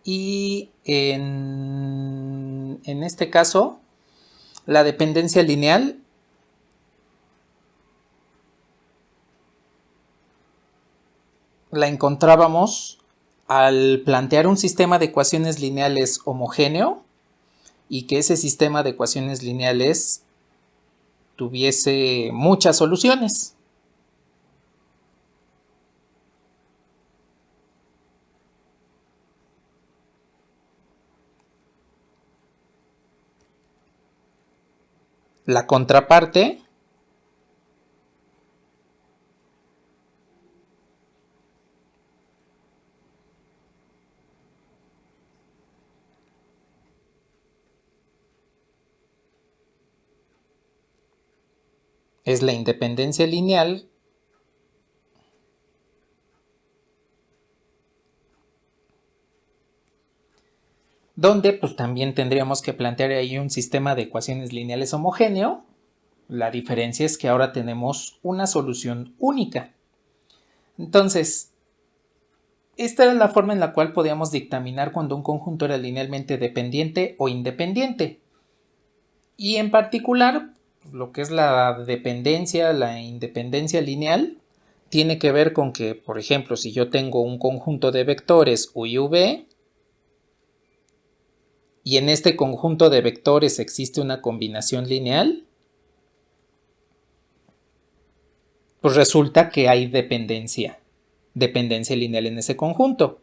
y en este caso la dependencia lineal la encontrábamos al plantear un sistema de ecuaciones lineales homogéneo y que ese sistema de ecuaciones lineales tuviese muchas soluciones. La contraparte es la independencia lineal donde pues también tendríamos que plantear ahí un sistema de ecuaciones lineales homogéneo. La diferencia es que ahora tenemos una solución única. Entonces, esta era la forma en la cual podíamos dictaminar cuando un conjunto era linealmente dependiente o independiente. Y en particular, lo que es la dependencia, la independencia lineal, tiene que ver con que, por ejemplo, si yo tengo un conjunto de vectores U y V, y en este conjunto de vectores existe una combinación lineal, pues resulta que hay dependencia lineal en ese conjunto.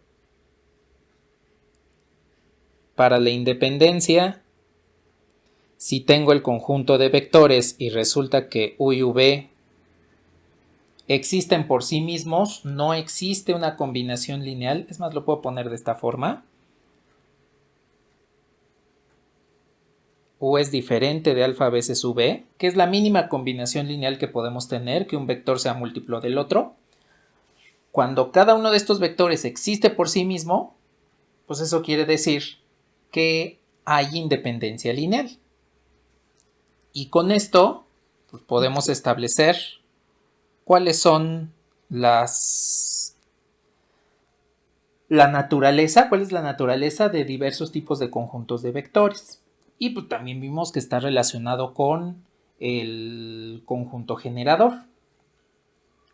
Para la independencia, si tengo el conjunto de vectores y resulta que U y V existen por sí mismos, no existe una combinación lineal, es más, lo puedo poner de esta forma. U es diferente de alfa veces V, que es la mínima combinación lineal que podemos tener, que un vector sea múltiplo del otro. Cuando cada uno de estos vectores existe por sí mismo, pues eso quiere decir que hay independencia lineal. Y con esto pues podemos establecer cuáles son cuál es la naturaleza de diversos tipos de conjuntos de vectores. Y pues también vimos que está relacionado con el conjunto generador.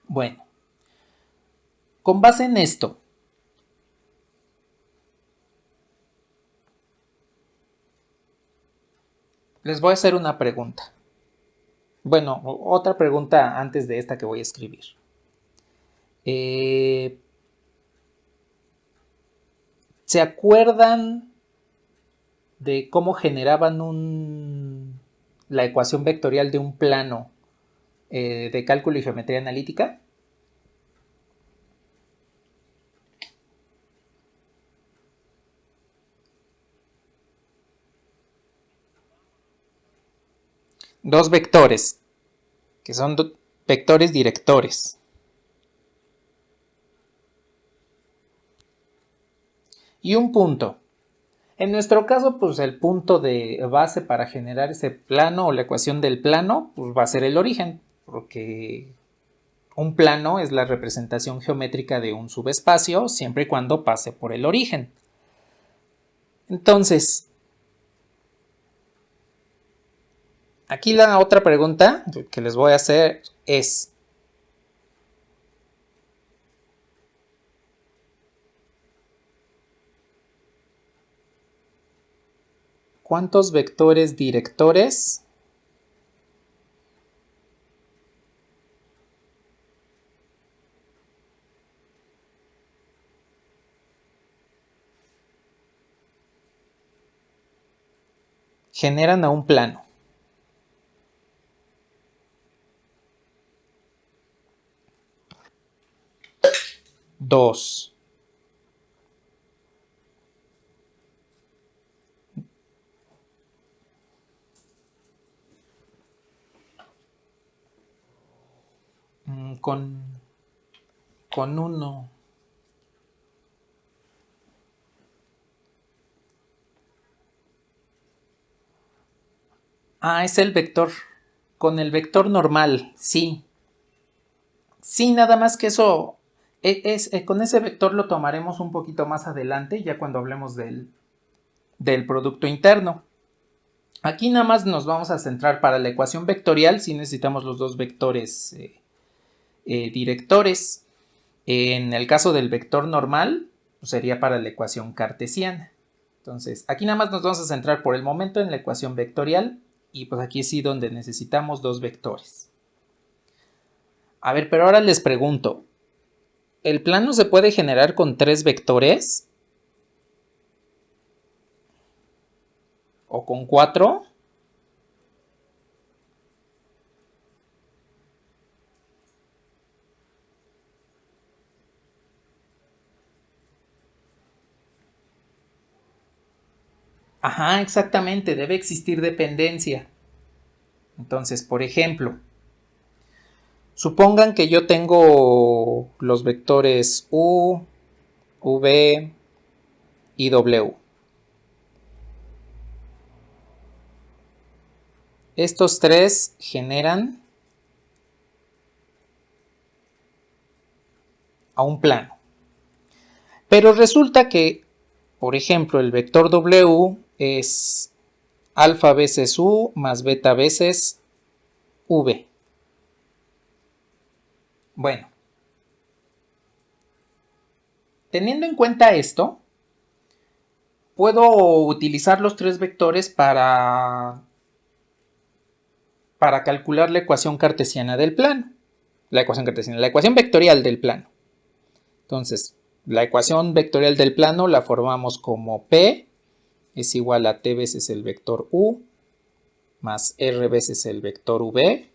Bueno, con base en esto, les voy a hacer una pregunta. Bueno, otra pregunta antes de esta que voy a escribir. ¿Se acuerdan de cómo generaban la ecuación vectorial de un plano de cálculo y geometría analítica? Dos vectores, que son vectores directores. Y un punto. En nuestro caso, pues el punto de base para generar ese plano o la ecuación del plano, pues va a ser el origen, porque un plano es la representación geométrica de un subespacio siempre y cuando pase por el origen. Entonces, aquí la otra pregunta que les voy a hacer es: ¿cuántos vectores directores generan a un plano? Dos. Con uno. Ah, es el vector. Con el vector normal, sí. Sí, nada más que eso Con ese vector lo tomaremos un poquito más adelante, ya cuando hablemos del producto interno. Aquí nada más nos vamos a centrar para la ecuación vectorial, si necesitamos los dos vectores directores. En el caso del vector normal, pues sería para la ecuación cartesiana. Entonces, aquí nada más nos vamos a centrar por el momento en la ecuación vectorial y pues aquí sí donde necesitamos dos vectores. A ver, pero ahora les pregunto, ¿el plano se puede generar con tres vectores? ¿O con cuatro? Ajá, exactamente, debe existir dependencia. Entonces, por ejemplo, supongan que yo tengo los vectores u, v y w. Estos tres generan a un plano. Pero resulta que, por ejemplo, el vector w es alfa veces u más beta veces v. Bueno, teniendo en cuenta esto, puedo utilizar los tres vectores para calcular la ecuación cartesiana del plano. La ecuación vectorial del plano. Entonces, la ecuación vectorial del plano la formamos como P es igual a T veces el vector U más R veces el vector V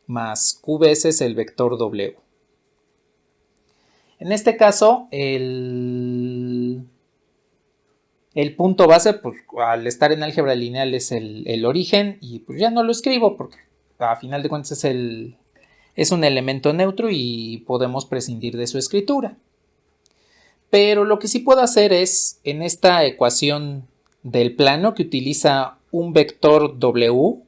más Q veces el vector W. En este caso, el punto base, pues al estar en álgebra lineal es el origen y pues ya no lo escribo porque a final de cuentas es un elemento neutro y podemos prescindir de su escritura. Pero lo que sí puedo hacer es, en esta ecuación del plano que utiliza un vector W,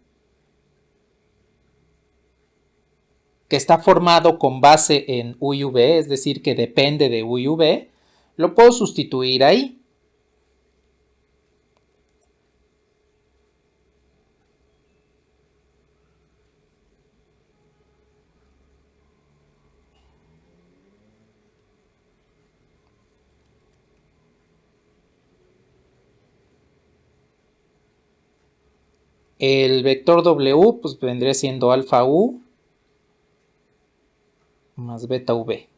que está formado con base en U y V, es decir, que depende de U y V, lo puedo sustituir ahí. El vector W pues vendría siendo alfa U más beta V.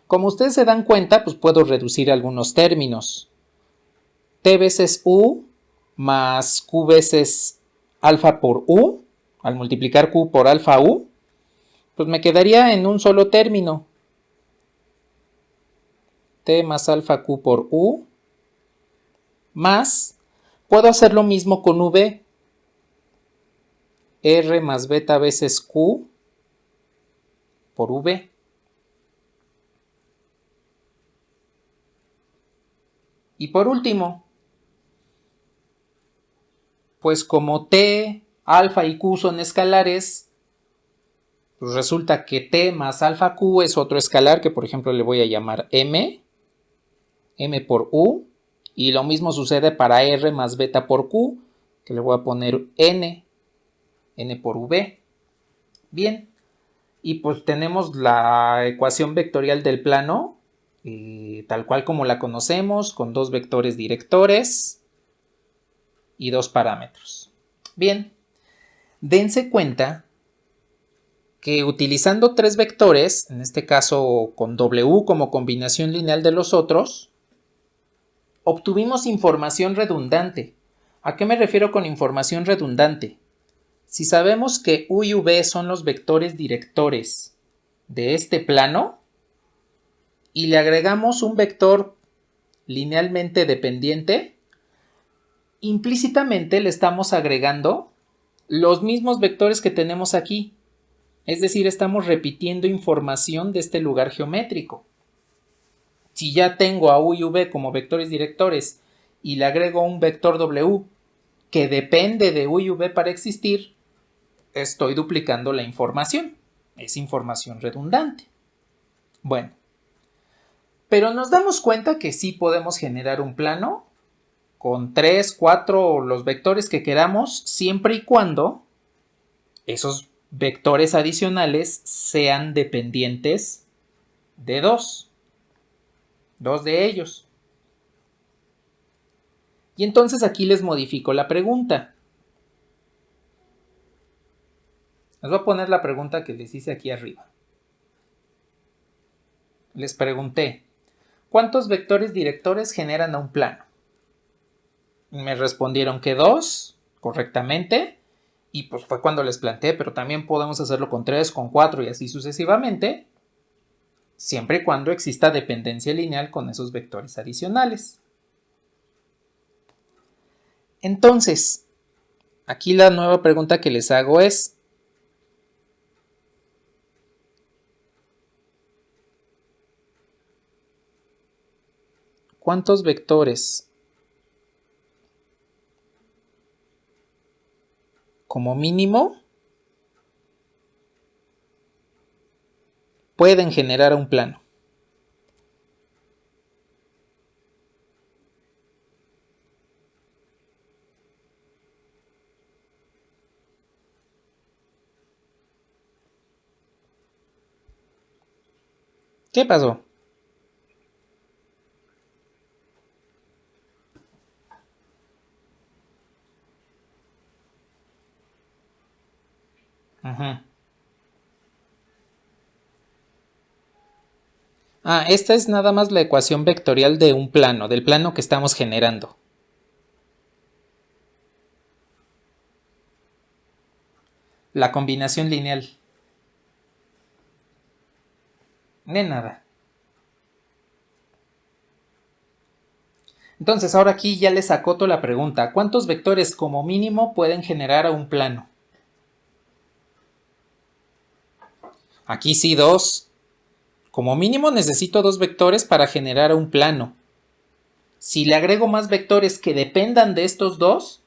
Como ustedes se dan cuenta, pues puedo reducir algunos términos. T veces U más Q veces alfa por U, al multiplicar Q por alfa U, pues me quedaría en un solo término. T más alfa Q por U, más, puedo hacer lo mismo con V. R más beta veces Q por V. Y por último, pues como T, alfa y Q son escalares, pues resulta que T más alfa Q es otro escalar que por ejemplo le voy a llamar M por U, y lo mismo sucede para R más beta por Q, que le voy a poner N por V. Bien, y pues tenemos la ecuación vectorial del plano, tal cual como la conocemos, con dos vectores directores y dos parámetros. Bien, dense cuenta que utilizando tres vectores, en este caso con W como combinación lineal de los otros, obtuvimos información redundante. ¿A qué me refiero con información redundante? Si sabemos que U y V son los vectores directores de este plano y le agregamos un vector linealmente dependiente, implícitamente le estamos agregando los mismos vectores que tenemos aquí. Es decir, estamos repitiendo información de este lugar geométrico. Si ya tengo a U y V como vectores directores y le agrego un vector W que depende de U y V para existir, estoy duplicando la información. Es información redundante. Bueno, pero nos damos cuenta que sí podemos generar un plano con 3, 4 o los vectores que queramos, siempre y cuando esos vectores adicionales sean dependientes de dos de ellos. Y entonces aquí les modifico la pregunta. Les voy a poner la pregunta que les hice aquí arriba. Les pregunté, ¿cuántos vectores directores generan a un plano? Me respondieron que 2, correctamente, y pues fue cuando les planteé, pero también podemos hacerlo con 3, con 4 y así sucesivamente, siempre y cuando exista dependencia lineal con esos vectores adicionales. Entonces, aquí la nueva pregunta que les hago es, ¿cuántos vectores como mínimo pueden generar un plano? ¿Qué pasó? Ajá. Esta es nada más la ecuación vectorial de un plano, del plano que estamos generando. La combinación lineal. De nada. Entonces, ahora aquí ya les acoto la pregunta. ¿Cuántos vectores como mínimo pueden generar a un plano? Aquí sí, 2. Como mínimo necesito 2 vectores para generar un plano. Si le agrego más vectores que dependan de estos 2,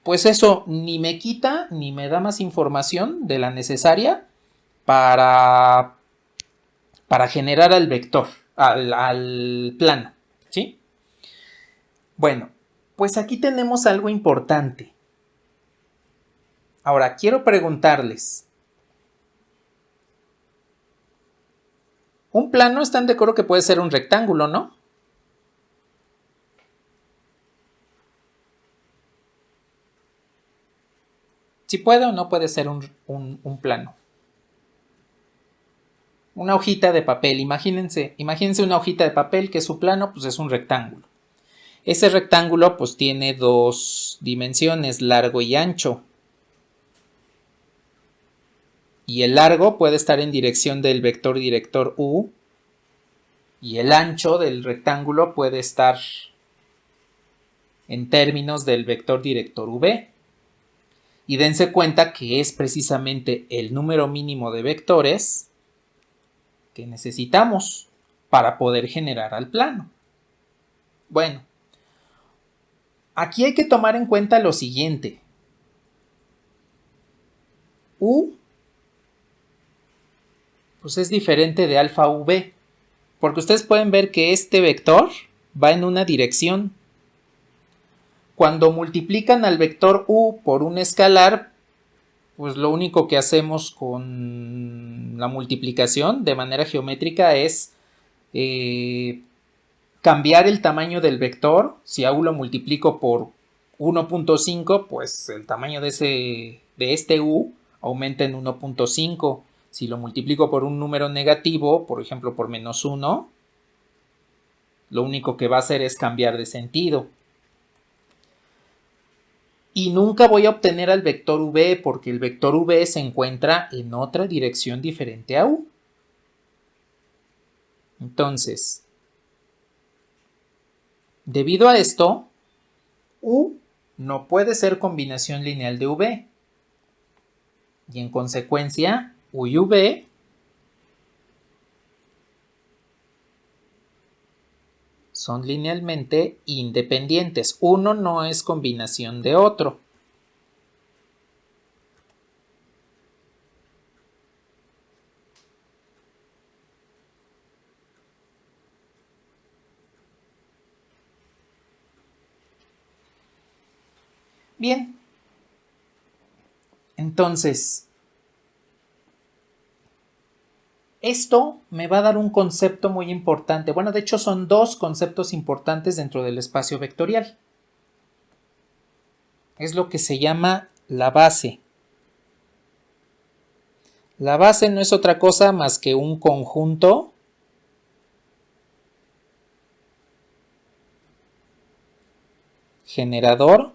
pues eso ni me quita ni me da más información de la necesaria para generar al vector, al plano, ¿sí? Bueno, pues aquí tenemos algo importante. Ahora, quiero preguntarles, un plano, están de acuerdo que puede ser un rectángulo, ¿no? Si puede o no puede ser un plano. Una hojita de papel, imagínense una hojita de papel que su plano pues es un rectángulo. Ese rectángulo pues tiene 2 dimensiones, largo y ancho. Y el largo puede estar en dirección del vector director U y el ancho del rectángulo puede estar en términos del vector director V. Y dense cuenta que es precisamente el número mínimo de vectores que necesitamos para poder generar al plano. Bueno, aquí hay que tomar en cuenta lo siguiente. U pues es diferente de alfa V, porque ustedes pueden ver que este vector va en una dirección. Cuando multiplican al vector U por un escalar, pues lo único que hacemos con la multiplicación de manera geométrica es cambiar el tamaño del vector. Si a U lo multiplico por 1.5, pues el tamaño de este U aumenta en 1.5. Si lo multiplico por un número negativo, por ejemplo por -1, lo único que va a hacer es cambiar de sentido. Y nunca voy a obtener al vector V porque el vector V se encuentra en otra dirección diferente a U. Entonces, debido a esto, U no puede ser combinación lineal de V. Y en consecuencia, U y V son linealmente independientes. Uno no es combinación de otro. Bien, entonces, esto me va a dar un concepto muy importante. Bueno, de hecho son dos conceptos importantes dentro del espacio vectorial. Es lo que se llama la base. La base no es otra cosa más que un conjunto generador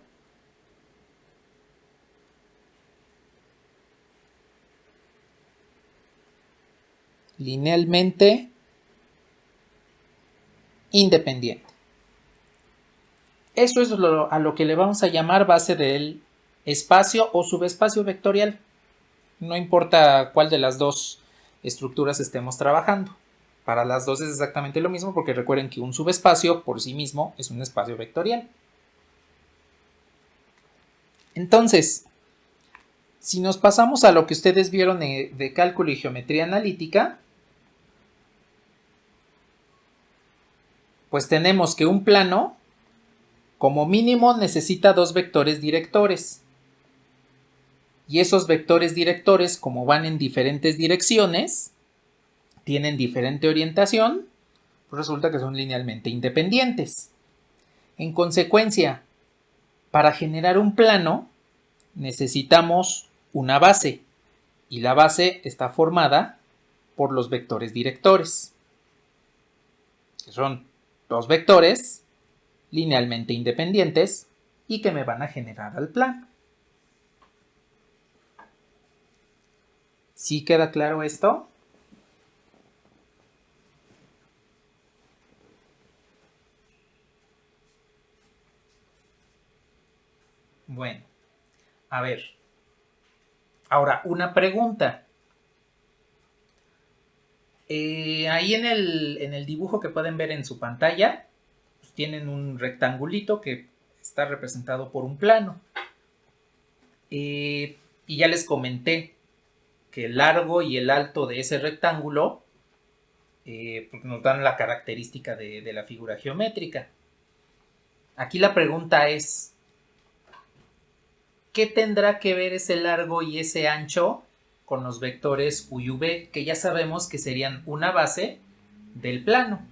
linealmente independiente. Eso es a lo que le vamos a llamar base del espacio o subespacio vectorial. No importa cuál de las dos estructuras estemos trabajando. Para las dos es exactamente lo mismo porque recuerden que un subespacio por sí mismo es un espacio vectorial. Entonces, si nos pasamos a lo que ustedes vieron de cálculo y geometría analítica, pues tenemos que un plano, como mínimo, necesita dos vectores directores. Y esos vectores directores, como van en diferentes direcciones, tienen diferente orientación, pues resulta que son linealmente independientes. En consecuencia, para generar un plano, necesitamos una base. Y la base está formada por los vectores directores, que son dos vectores linealmente independientes y que me van a generar al plano. ¿Sí queda claro esto? Bueno, a ver. Ahora, una pregunta. Ahí en el dibujo que pueden ver en su pantalla, pues tienen un rectangulito que está representado por un plano. Y ya les comenté que el largo y el alto de ese rectángulo pues nos dan la característica de la figura geométrica. Aquí la pregunta es, ¿qué tendrá que ver ese largo y ese ancho con los vectores u y v, que ya sabemos que serían una base del plano?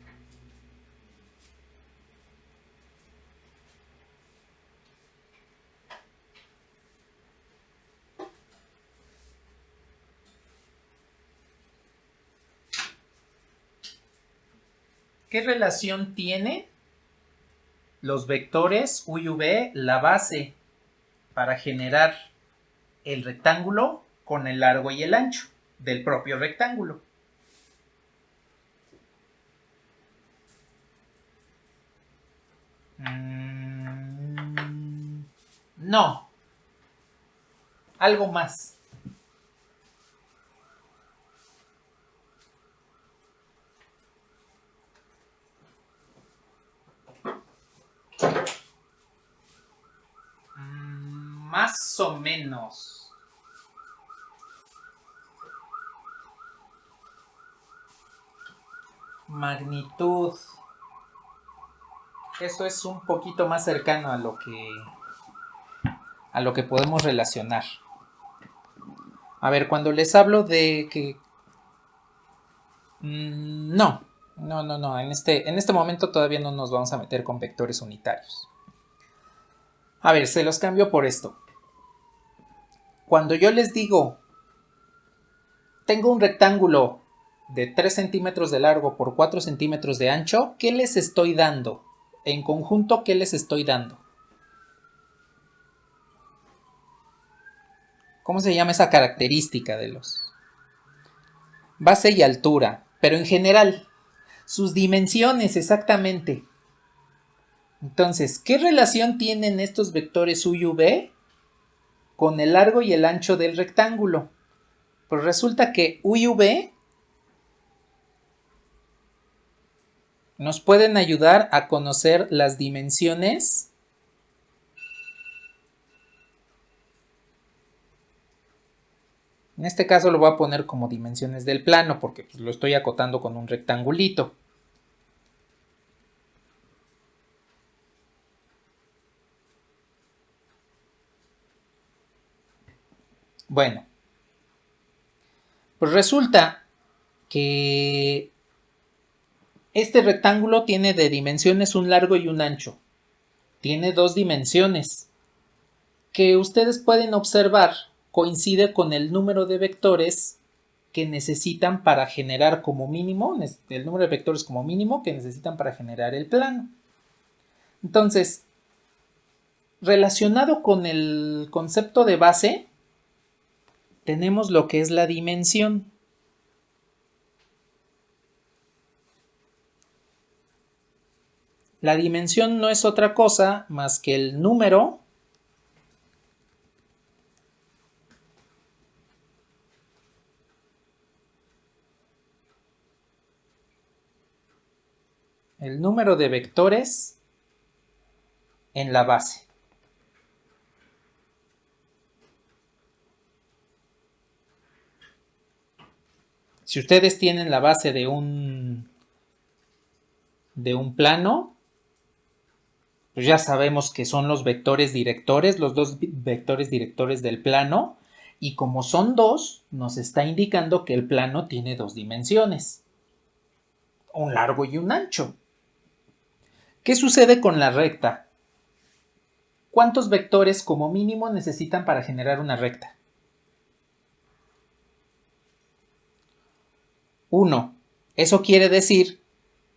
¿Qué relación tiene los vectores u y v, la base, para generar el rectángulo con el largo y el ancho del propio rectángulo? No, algo más. Más o menos. Magnitud. Esto es un poquito más cercano a lo que podemos relacionar. A ver, cuando les hablo de que... No. En este momento todavía no nos vamos a meter con vectores unitarios. A ver, se los cambio por esto. Cuando yo les digo, tengo un rectángulo de 3 centímetros de largo por 4 centímetros de ancho, ¿qué les estoy dando? En conjunto, ¿qué les estoy dando? ¿Cómo se llama esa característica de los? Base y altura, pero en general, sus dimensiones exactamente. Entonces, ¿qué relación tienen estos vectores u y v con el largo y el ancho del rectángulo? Pues resulta que u y v nos pueden ayudar a conocer las dimensiones En este caso lo voy a poner como dimensiones del plano porque pues, lo estoy acotando con un rectangulito. Bueno, pues resulta que este rectángulo tiene de dimensiones un largo y un ancho. Tiene dos dimensiones que ustedes pueden observar coincide con el número de vectores que necesitan para generar como mínimo, el número de vectores como mínimo que necesitan para generar el plano. Entonces, relacionado con el concepto de base, tenemos lo que es la dimensión. La dimensión no es otra cosa más que el número de vectores en la base. Si ustedes tienen la base de un plano, pues ya sabemos que son los vectores directores, los dos vectores directores del plano, y como son dos, nos está indicando que el plano tiene dos dimensiones, un largo y un ancho. ¿Qué sucede con la recta? ¿Cuántos vectores como mínimo necesitan para generar una recta? 1. Eso quiere decir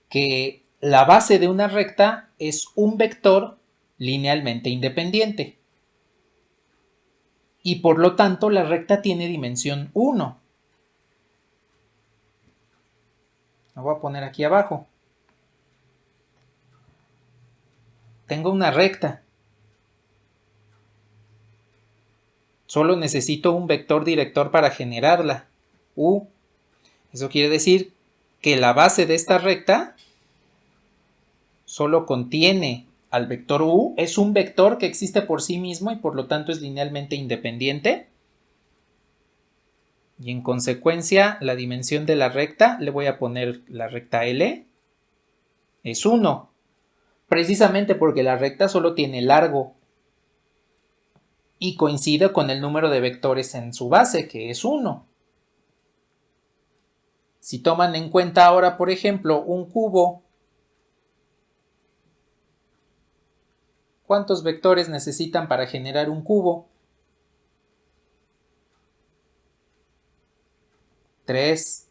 que la base de una recta es un vector linealmente independiente. Y por lo tanto la recta tiene dimensión 1. Lo voy a poner aquí abajo. Tengo una recta. Solo necesito un vector director para generarla, U. Eso quiere decir que la base de esta recta solo contiene al vector U. Es un vector que existe por sí mismo y por lo tanto es linealmente independiente. Y en consecuencia, la dimensión de la recta, le voy a poner la recta L, es 1. Precisamente porque la recta solo tiene largo y coincide con el número de vectores en su base, que es 1. Si toman en cuenta ahora, por ejemplo, un cubo, ¿cuántos vectores necesitan para generar un cubo? 3.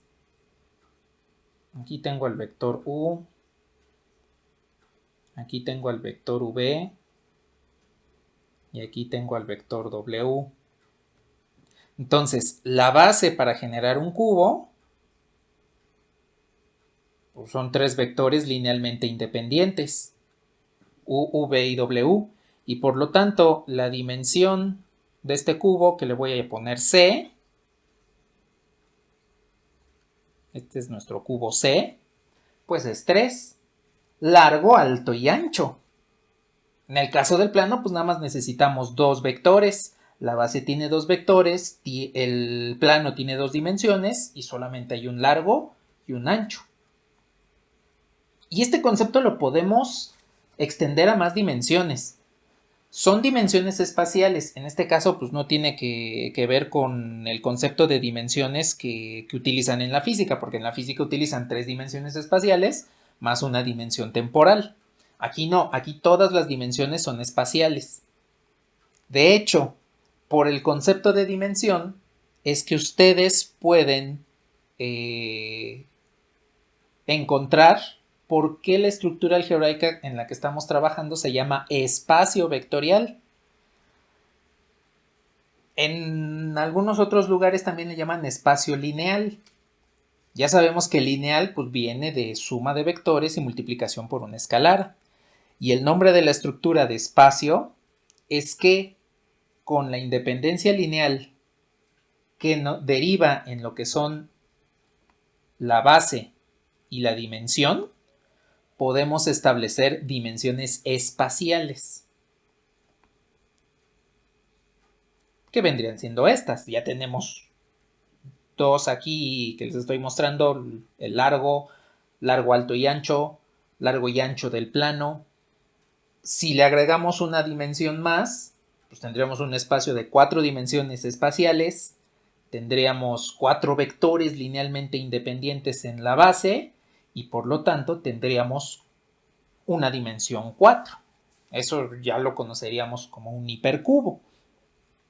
Aquí tengo el vector U. Aquí tengo el vector V. Y aquí tengo el vector W. Entonces, la base para generar un cubo pues son 3 vectores linealmente independientes, U, V y W. Y por lo tanto, la dimensión de este cubo, que le voy a poner C, este es nuestro cubo C, pues es 3, largo, alto y ancho. En el caso del plano, pues nada más necesitamos 2 vectores. La base tiene 2 vectores, el plano tiene 2 dimensiones y solamente hay un largo y un ancho. Y este concepto lo podemos extender a más dimensiones. Son dimensiones espaciales. En este caso, pues no tiene que ver con el concepto de dimensiones que utilizan en la física, porque en la física utilizan 3 dimensiones espaciales más una dimensión temporal. Aquí no, aquí todas las dimensiones son espaciales. De hecho, por el concepto de dimensión, es que ustedes pueden encontrar por qué la estructura algebraica en la que estamos trabajando se llama espacio vectorial. En algunos otros lugares también le llaman espacio lineal. Ya sabemos que lineal pues viene de suma de vectores y multiplicación por un escalar. Y el nombre de la estructura de espacio es que con la independencia lineal que deriva en lo que son la base y la dimensión, podemos establecer dimensiones espaciales. ¿Qué vendrían siendo estas? Ya tenemos 2 aquí que les estoy mostrando, el largo, alto y ancho, largo y ancho del plano. Si le agregamos una dimensión más, pues tendríamos un espacio de 4 dimensiones espaciales, tendríamos 4 vectores linealmente independientes en la base y por lo tanto tendríamos una dimensión 4. Eso ya lo conoceríamos como un hipercubo.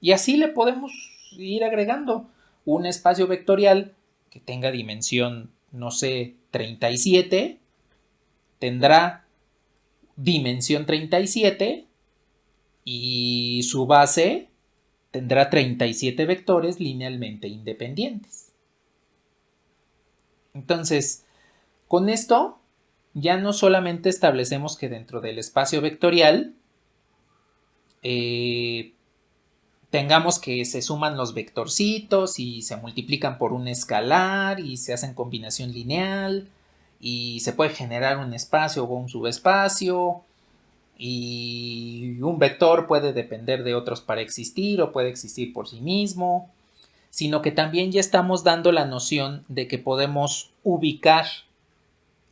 Y así le podemos ir agregando un espacio vectorial que tenga dimensión, no sé, 37, tendrá dimensión 37 y su base tendrá 37 vectores linealmente independientes. Entonces, con esto ya no solamente establecemos que dentro del espacio vectorial tengamos que se suman los vectorcitos y se multiplican por un escalar y se hacen combinación lineal y se puede generar un espacio o un subespacio y un vector puede depender de otros para existir o puede existir por sí mismo, sino que también ya estamos dando la noción de que podemos ubicar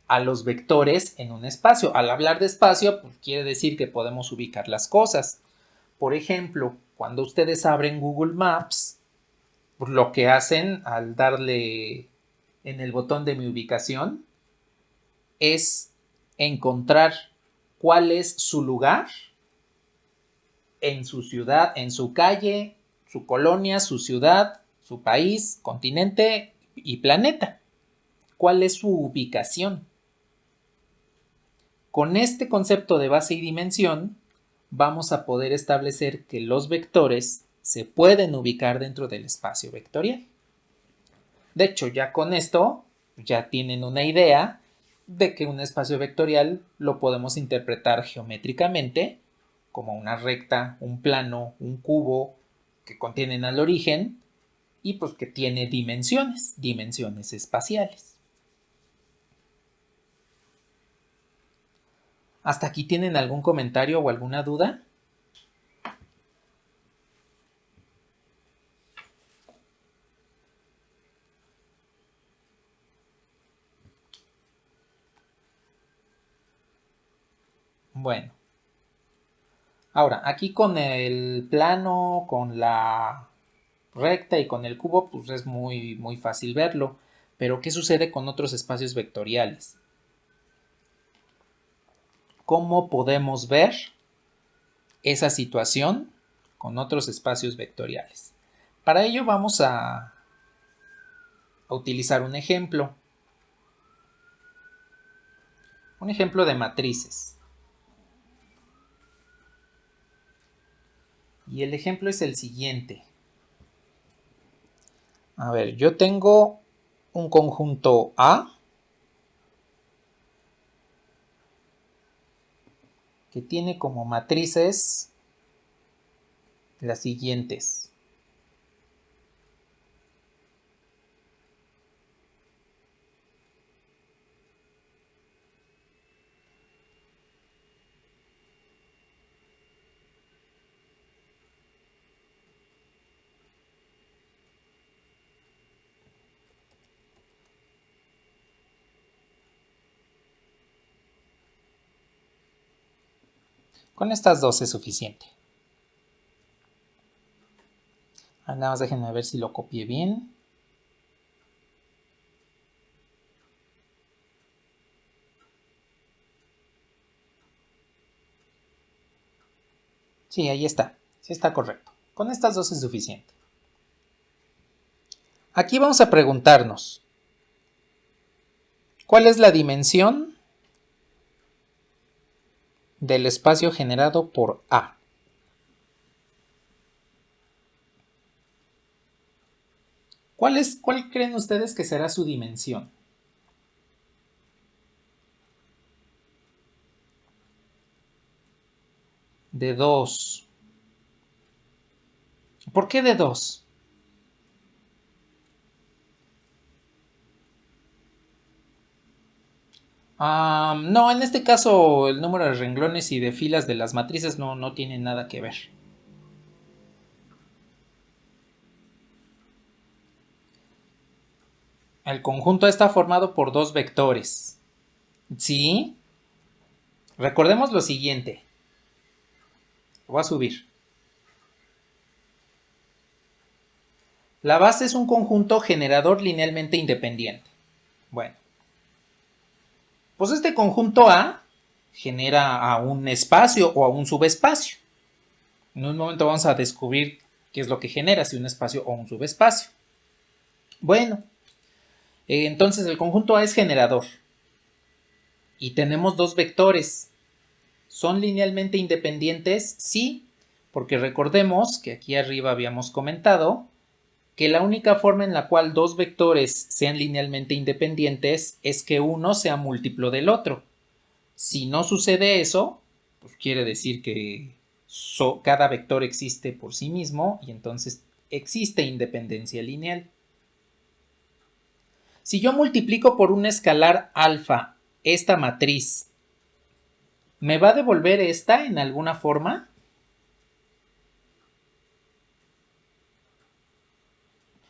a los vectores en un espacio. Al hablar de espacio, pues quiere decir que podemos ubicar las cosas. Por ejemplo, cuando ustedes abren Google Maps, pues lo que hacen al darle en el botón de mi ubicación es encontrar cuál es su lugar en su ciudad, en su calle, su colonia, su ciudad, su país, continente y planeta. ¿Cuál es su ubicación? Con este concepto de base y dimensión, vamos a poder establecer que los vectores se pueden ubicar dentro del espacio vectorial. De hecho, ya con esto, ya tienen una idea de que un espacio vectorial lo podemos interpretar geométricamente como una recta, un plano, un cubo que contienen al origen y pues que tiene dimensiones espaciales. ¿Hasta aquí tienen algún comentario o alguna duda? Bueno. Ahora, aquí con el plano, con la recta y con el cubo, pues es muy, muy fácil verlo. Pero, ¿qué sucede con otros espacios vectoriales? ¿Cómo podemos ver esa situación con otros espacios vectoriales? Para ello vamos a utilizar un ejemplo de matrices. Y el ejemplo es el siguiente. A ver, yo tengo un conjunto A que tiene como matrices las siguientes. Con estas dos es suficiente. Nada más déjenme ver si lo copié bien. Sí, ahí está. Sí está correcto. Con estas dos es suficiente. Aquí vamos a preguntarnos, ¿cuál es la dimensión del espacio generado por A? ¿Cuál creen ustedes que será su dimensión? De 2. ¿Por qué de 2? No, en este caso el número de renglones y de filas de las matrices no tiene nada que ver. El conjunto está formado por dos vectores. ¿Sí? Recordemos lo siguiente. Lo voy a subir. La base es un conjunto generador linealmente independiente. Bueno, pues este conjunto A genera a un espacio o a un subespacio. En un momento vamos a descubrir qué es lo que genera, si un espacio o un subespacio. Bueno, entonces el conjunto A es generador. Y tenemos dos vectores. ¿Son linealmente independientes? Sí, porque recordemos que aquí arriba habíamos comentado que la única forma en la cual dos vectores sean linealmente independientes es que uno sea múltiplo del otro. Si no sucede eso, pues quiere decir que cada vector existe por sí mismo y entonces existe independencia lineal. Si yo multiplico por un escalar alfa esta matriz, ¿me va a devolver esta en alguna forma?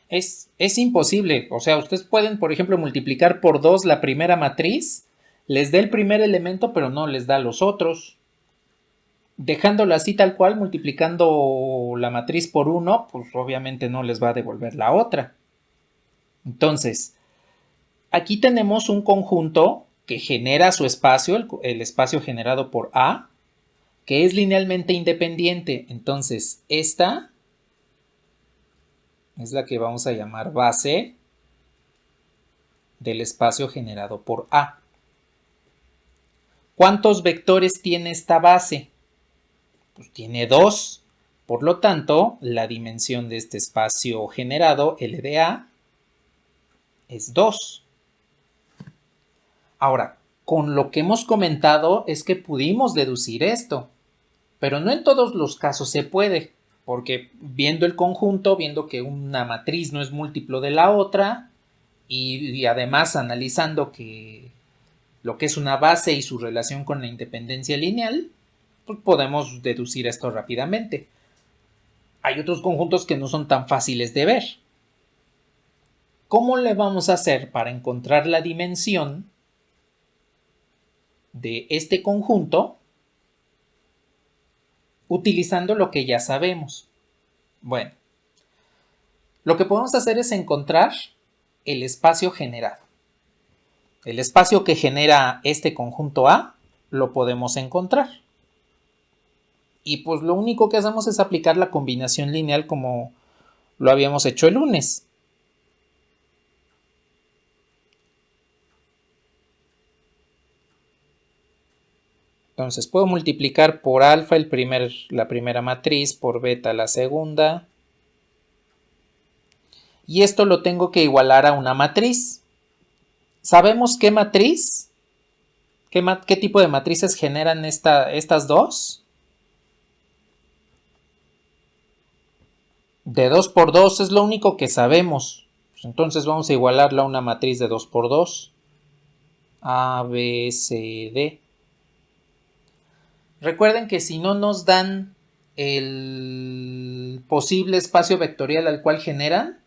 Es imposible. O sea, ustedes pueden, por ejemplo, multiplicar por 2 la primera matriz, les da el primer elemento, pero no les da los otros. Dejándolo así tal cual, multiplicando la matriz por 1, pues obviamente no les va a devolver la otra. Entonces, aquí tenemos un conjunto que genera su espacio, el espacio generado por A, que es linealmente independiente. Entonces, esta es la que vamos a llamar base del espacio generado por A. ¿Cuántos vectores tiene esta base? Pues tiene 2. Por lo tanto, la dimensión de este espacio generado, L de A, es 2. Ahora, con lo que hemos comentado es que pudimos deducir esto, pero no en todos los casos se puede, porque viendo el conjunto, viendo que una matriz no es múltiplo de la otra, y además analizando que lo que es una base y su relación con la independencia lineal, pues podemos deducir esto rápidamente. Hay otros conjuntos que no son tan fáciles de ver. ¿Cómo le vamos a hacer para encontrar la dimensión de este conjunto utilizando lo que ya sabemos? Bueno, lo que podemos hacer es encontrar el espacio generado. El espacio que genera este conjunto A lo podemos encontrar. Y pues lo único que hacemos es aplicar la combinación lineal como lo habíamos hecho el lunes. Entonces puedo multiplicar por alfa la primera matriz, por beta la segunda. Y esto lo tengo que igualar a una matriz. ¿Sabemos qué matriz? ¿Qué tipo de matrices generan estas dos? De 2 por 2 es lo único que sabemos. Pues entonces vamos a igualarla a una matriz de 2 por 2. A, B, C, D. Recuerden que si no nos dan el posible espacio vectorial al cual generan,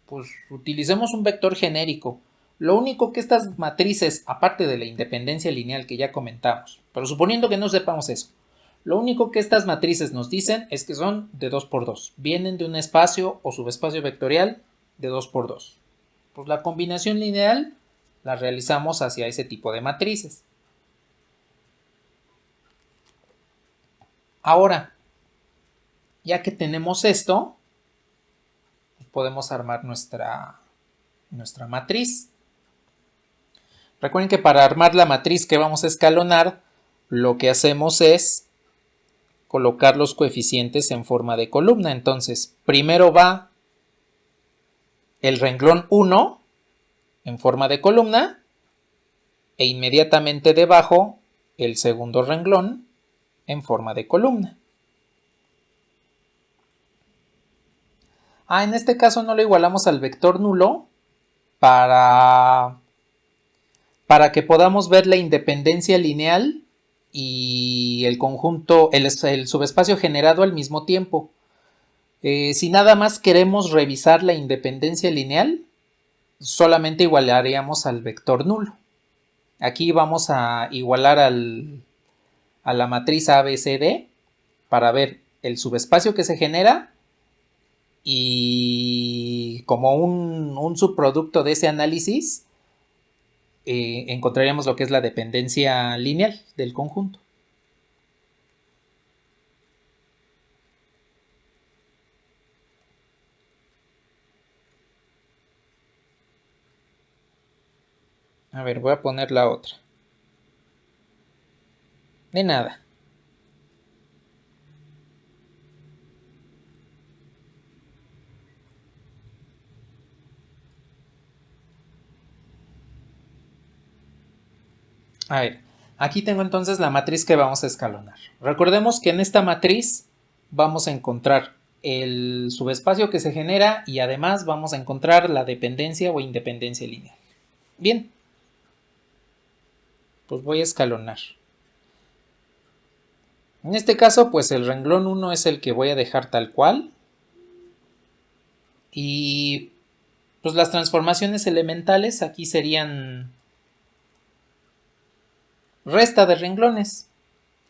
pues utilicemos un vector genérico. Lo único que estas matrices, aparte de la independencia lineal que ya comentamos, pero suponiendo que no sepamos eso, lo único que estas matrices nos dicen es que son de 2 por 2. Vienen de un espacio o subespacio vectorial de 2 por 2. Pues la combinación lineal la realizamos hacia ese tipo de matrices. Ahora, ya que tenemos esto, podemos armar nuestra matriz. Recuerden que para armar la matriz que vamos a escalonar, lo que hacemos es colocar los coeficientes en forma de columna. Entonces, primero va el renglón 1 en forma de columna e inmediatamente debajo el segundo renglón en forma de columna. En este caso no lo igualamos al vector nulo para que podamos ver la independencia lineal y el conjunto, el subespacio generado al mismo tiempo. Si nada más queremos revisar la independencia lineal, solamente igualaríamos al vector nulo. Aquí vamos a igualar a la matriz ABCD para ver el subespacio que se genera y como un subproducto de ese análisis encontraríamos lo que es la dependencia lineal del conjunto. A ver, voy a poner la otra. De nada. A ver, aquí tengo entonces la matriz que vamos a escalonar. Recordemos que en esta matriz vamos a encontrar el subespacio que se genera y además vamos a encontrar la dependencia o independencia lineal. Bien, pues voy a escalonar. En este caso, pues el renglón 1 es el que voy a dejar tal cual. Y pues las transformaciones elementales aquí serían resta de renglones.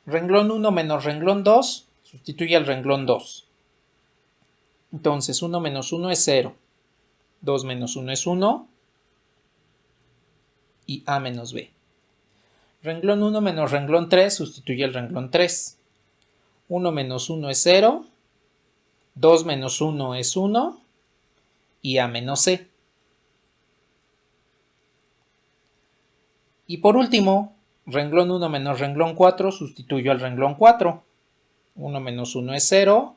Renglón 1 menos renglón 2 sustituye al renglón 2. Entonces 1 menos 1 es 0. 2 menos 1 es 1. Y A menos B. Renglón 1 menos renglón 3 sustituye al renglón 3. 1 menos 1 es 0. 2 menos 1 es 1. Y A menos C. Y por último, renglón 1 menos renglón 4 sustituyo al renglón 4. 1 menos 1 es 0.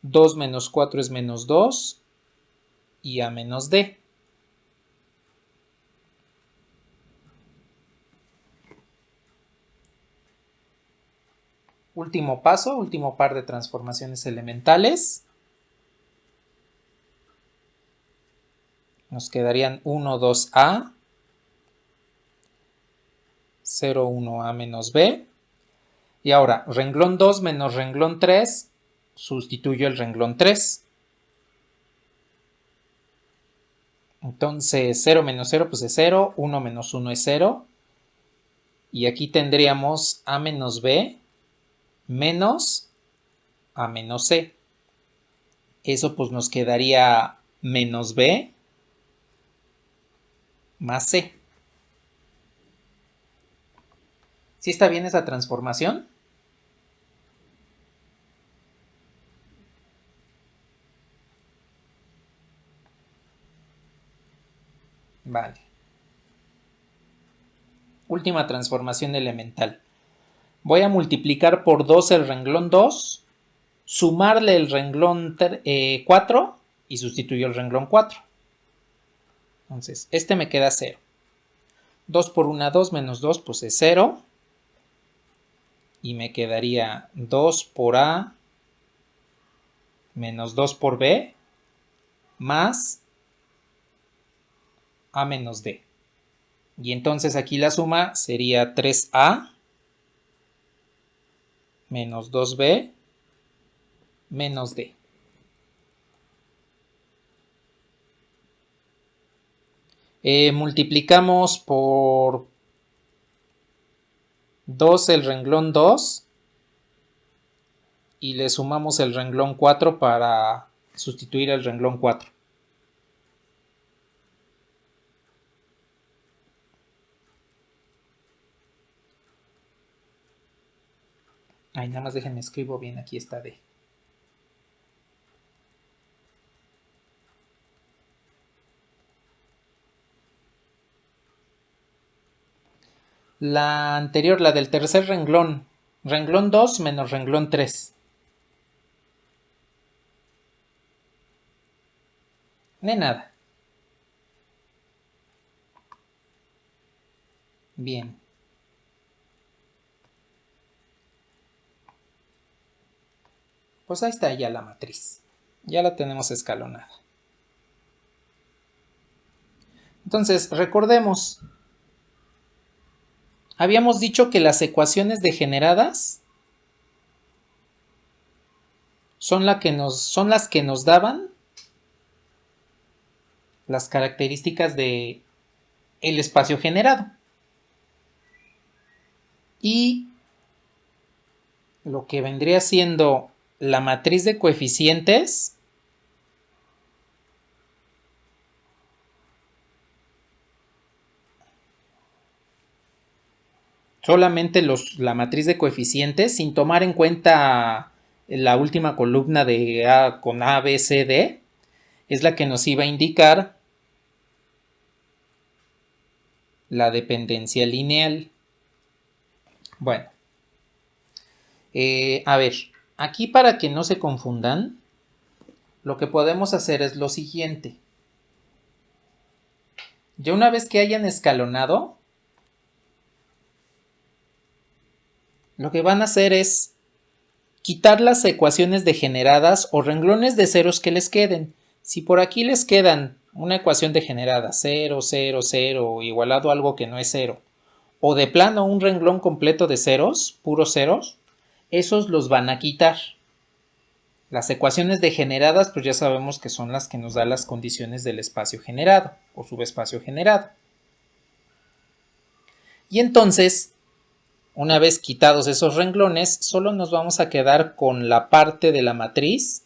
2 menos 4 es menos 2. Y A menos D. Último paso, último par de transformaciones elementales. Nos quedarían 1, 2A. 0, 1A menos B. Y ahora, renglón 2 menos renglón 3, sustituyo el renglón 3. Entonces, 0 menos 0 pues es 0, 1 menos 1 es 0. Y aquí tendríamos A menos B menos A menos C. Eso pues nos quedaría menos B más C. ¿Sí está bien esa transformación? Vale. Última transformación elemental. Voy a multiplicar por 2 el renglón 2, sumarle el renglón 4 y sustituyo el renglón 4. Entonces, este me queda 0. 2 por 1, 2 menos 2, pues es 0. Y me quedaría 2 por A menos 2 por B más A menos D. Y entonces aquí la suma sería 3A menos 2B menos D. Multiplicamos por 2 el renglón 2 y le sumamos el renglón 4 para sustituir el renglón 4. Ay, nada más déjenme escribo bien, aquí está D. La anterior, la del tercer renglón. Renglón 2 menos renglón 3. De nada. Bien. Pues ahí está ya la matriz. Ya la tenemos escalonada. Entonces, recordemos. Habíamos dicho que las ecuaciones degeneradas son las que nos daban las características de el espacio generado. Y lo que vendría siendo la matriz de coeficientes solamente la matriz de coeficientes sin tomar en cuenta la última columna de A con A, B, C, D, es la que nos iba a indicar la dependencia lineal. Bueno, a ver, aquí para que no se confundan, lo que podemos hacer es lo siguiente. Ya una vez que hayan escalonado, lo que van a hacer es quitar las ecuaciones degeneradas o renglones de ceros que les queden. Si por aquí les quedan una ecuación degenerada, 0, 0, 0, igualado a algo que no es 0, o de plano un renglón completo de ceros, puros ceros, esos los van a quitar. Las ecuaciones degeneradas, pues ya sabemos que son las que nos dan las condiciones del espacio generado o subespacio generado. Y entonces, una vez quitados esos renglones, solo nos vamos a quedar con la parte de la matriz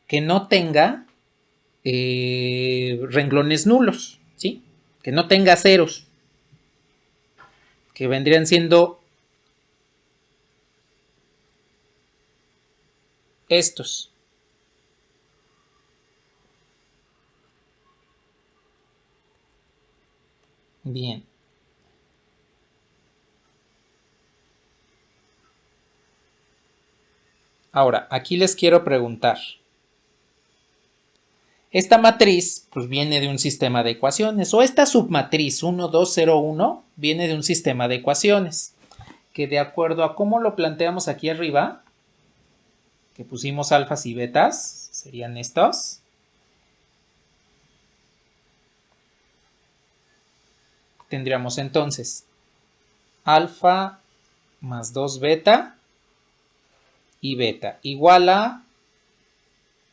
que no tenga renglones nulos, ¿sí? Que no tenga ceros, que vendrían siendo estos. Bien. Ahora, aquí les quiero preguntar. Esta matriz pues viene de un sistema de ecuaciones, o esta submatriz 1, 2, 0, 1 viene de un sistema de ecuaciones, que de acuerdo a cómo lo planteamos aquí arriba, que pusimos alfas y betas, serían estos. Tendríamos entonces alfa más 2 beta y beta igual a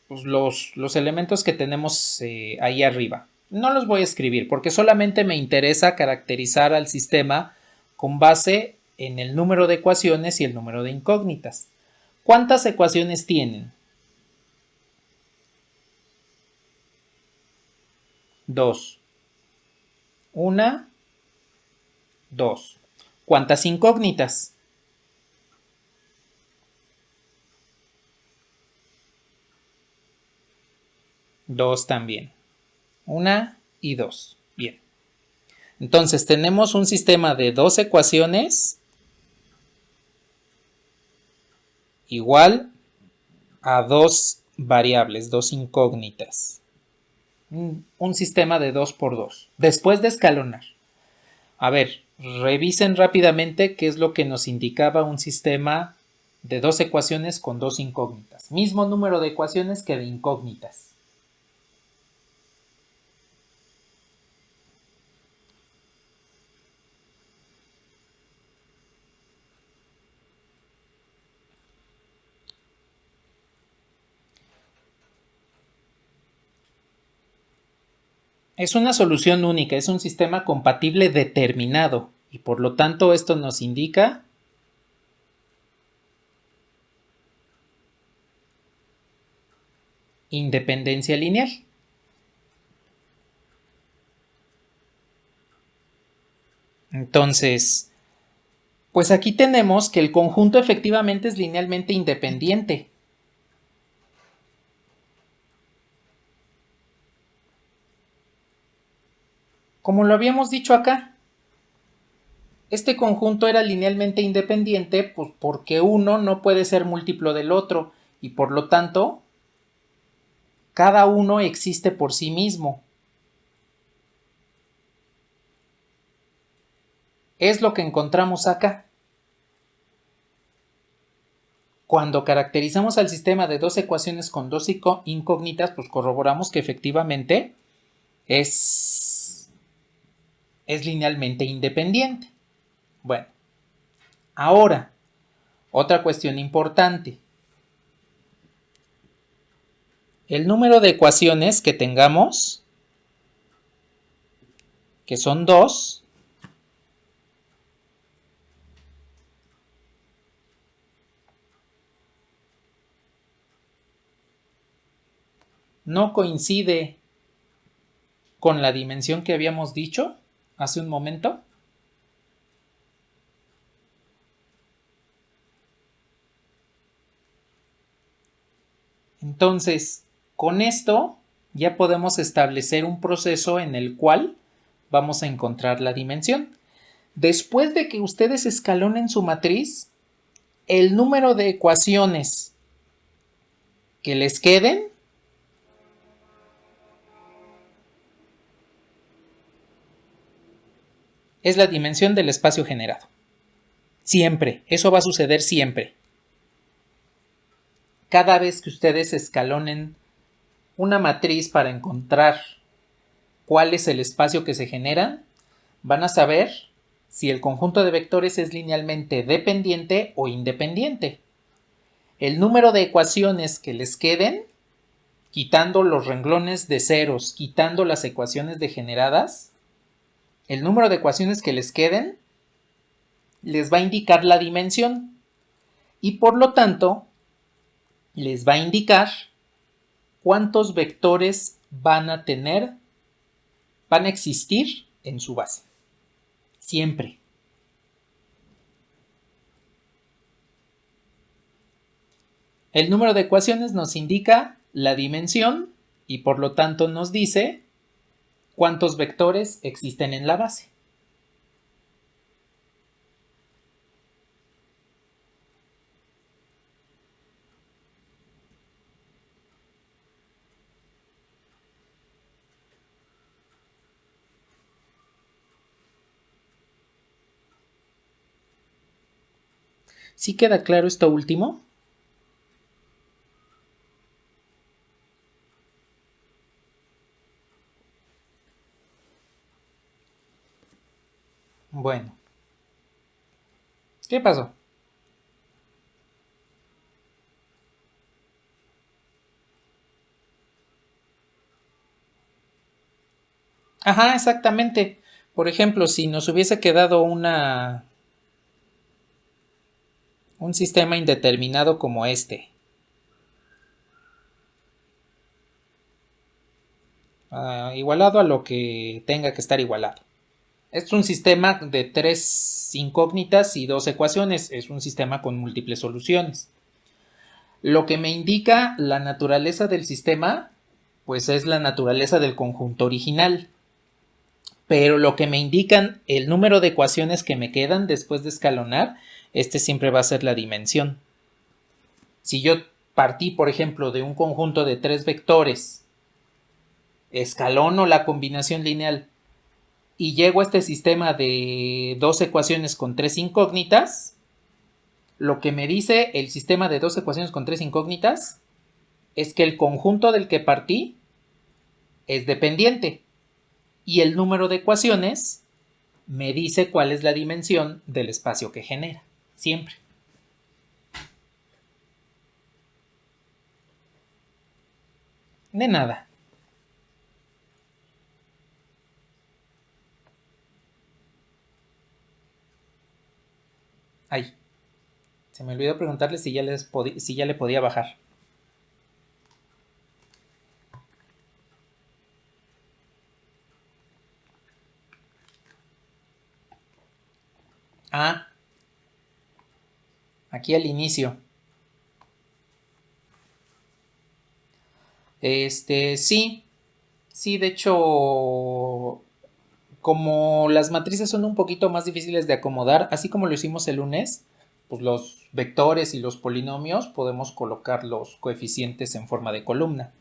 pues, los elementos que tenemos ahí arriba. No los voy a escribir porque solamente me interesa caracterizar al sistema con base en el número de ecuaciones y el número de incógnitas. ¿Cuántas ecuaciones tienen? 2. 1, 2. ¿Cuántas incógnitas? 2 también. 1 y 2. Bien. Entonces tenemos un sistema de 2 ecuaciones igual a 2 variables, 2 incógnitas. Un sistema de 2 por 2. Después de escalonar. A ver, revisen rápidamente qué es lo que nos indicaba un sistema de 2 ecuaciones con 2 incógnitas. Mismo número de ecuaciones que de incógnitas. Es una solución única, es un sistema compatible determinado y por lo tanto esto nos indica independencia lineal. Entonces, pues aquí tenemos que el conjunto efectivamente es linealmente independiente. Como lo habíamos dicho acá, este conjunto era linealmente independiente pues porque uno no puede ser múltiplo del otro y por lo tanto cada uno existe por sí mismo. Es lo que encontramos acá. Cuando caracterizamos al sistema de 2 ecuaciones con 2 incógnitas, pues corroboramos que efectivamente es linealmente independiente. Bueno, ahora, otra cuestión importante. El número de ecuaciones que tengamos, que son 2, no coincide con la dimensión que habíamos dicho hace un momento. Entonces, con esto ya podemos establecer un proceso en el cual vamos a encontrar la dimensión. Después de que ustedes escalonen su matriz, el número de ecuaciones que les queden es la dimensión del espacio generado. Siempre, eso va a suceder siempre. Cada vez que ustedes escalonen una matriz para encontrar cuál es el espacio que se genera, van a saber si el conjunto de vectores es linealmente dependiente o independiente. El número de ecuaciones que les queden, quitando los renglones de ceros, quitando las ecuaciones degeneradas, el número de ecuaciones que les queden les va a indicar la dimensión y por lo tanto les va a indicar cuántos vectores van a existir en su base. Siempre. El número de ecuaciones nos indica la dimensión y por lo tanto nos dice cuántos vectores existen en la base. ¿Sí queda claro esto último? Bueno. ¿Qué pasó? Ajá, exactamente. Por ejemplo, si nos hubiese quedado un sistema indeterminado como este, igualado a lo que tenga que estar igualado. Es un sistema de 3 incógnitas y 2 ecuaciones. Es un sistema con múltiples soluciones. Lo que me indica la naturaleza del sistema, pues es la naturaleza del conjunto original. Pero lo que me indican el número de ecuaciones que me quedan después de escalonar, este siempre va a ser la dimensión. Si yo partí, por ejemplo, de un conjunto de 3 vectores, escalono la combinación lineal y llego a este sistema de 2 ecuaciones con 3 incógnitas, lo que me dice el sistema de 2 ecuaciones con 3 incógnitas es que el conjunto del que partí es dependiente y el número de ecuaciones me dice cuál es la dimensión del espacio que genera, siempre. De nada. Ay, se me olvidó preguntarle si ya le podía bajar. Ah, aquí al inicio. Sí, sí, de hecho, como las matrices son un poquito más difíciles de acomodar, así como lo hicimos el lunes, pues los vectores y los polinomios podemos colocar los coeficientes en forma de columna.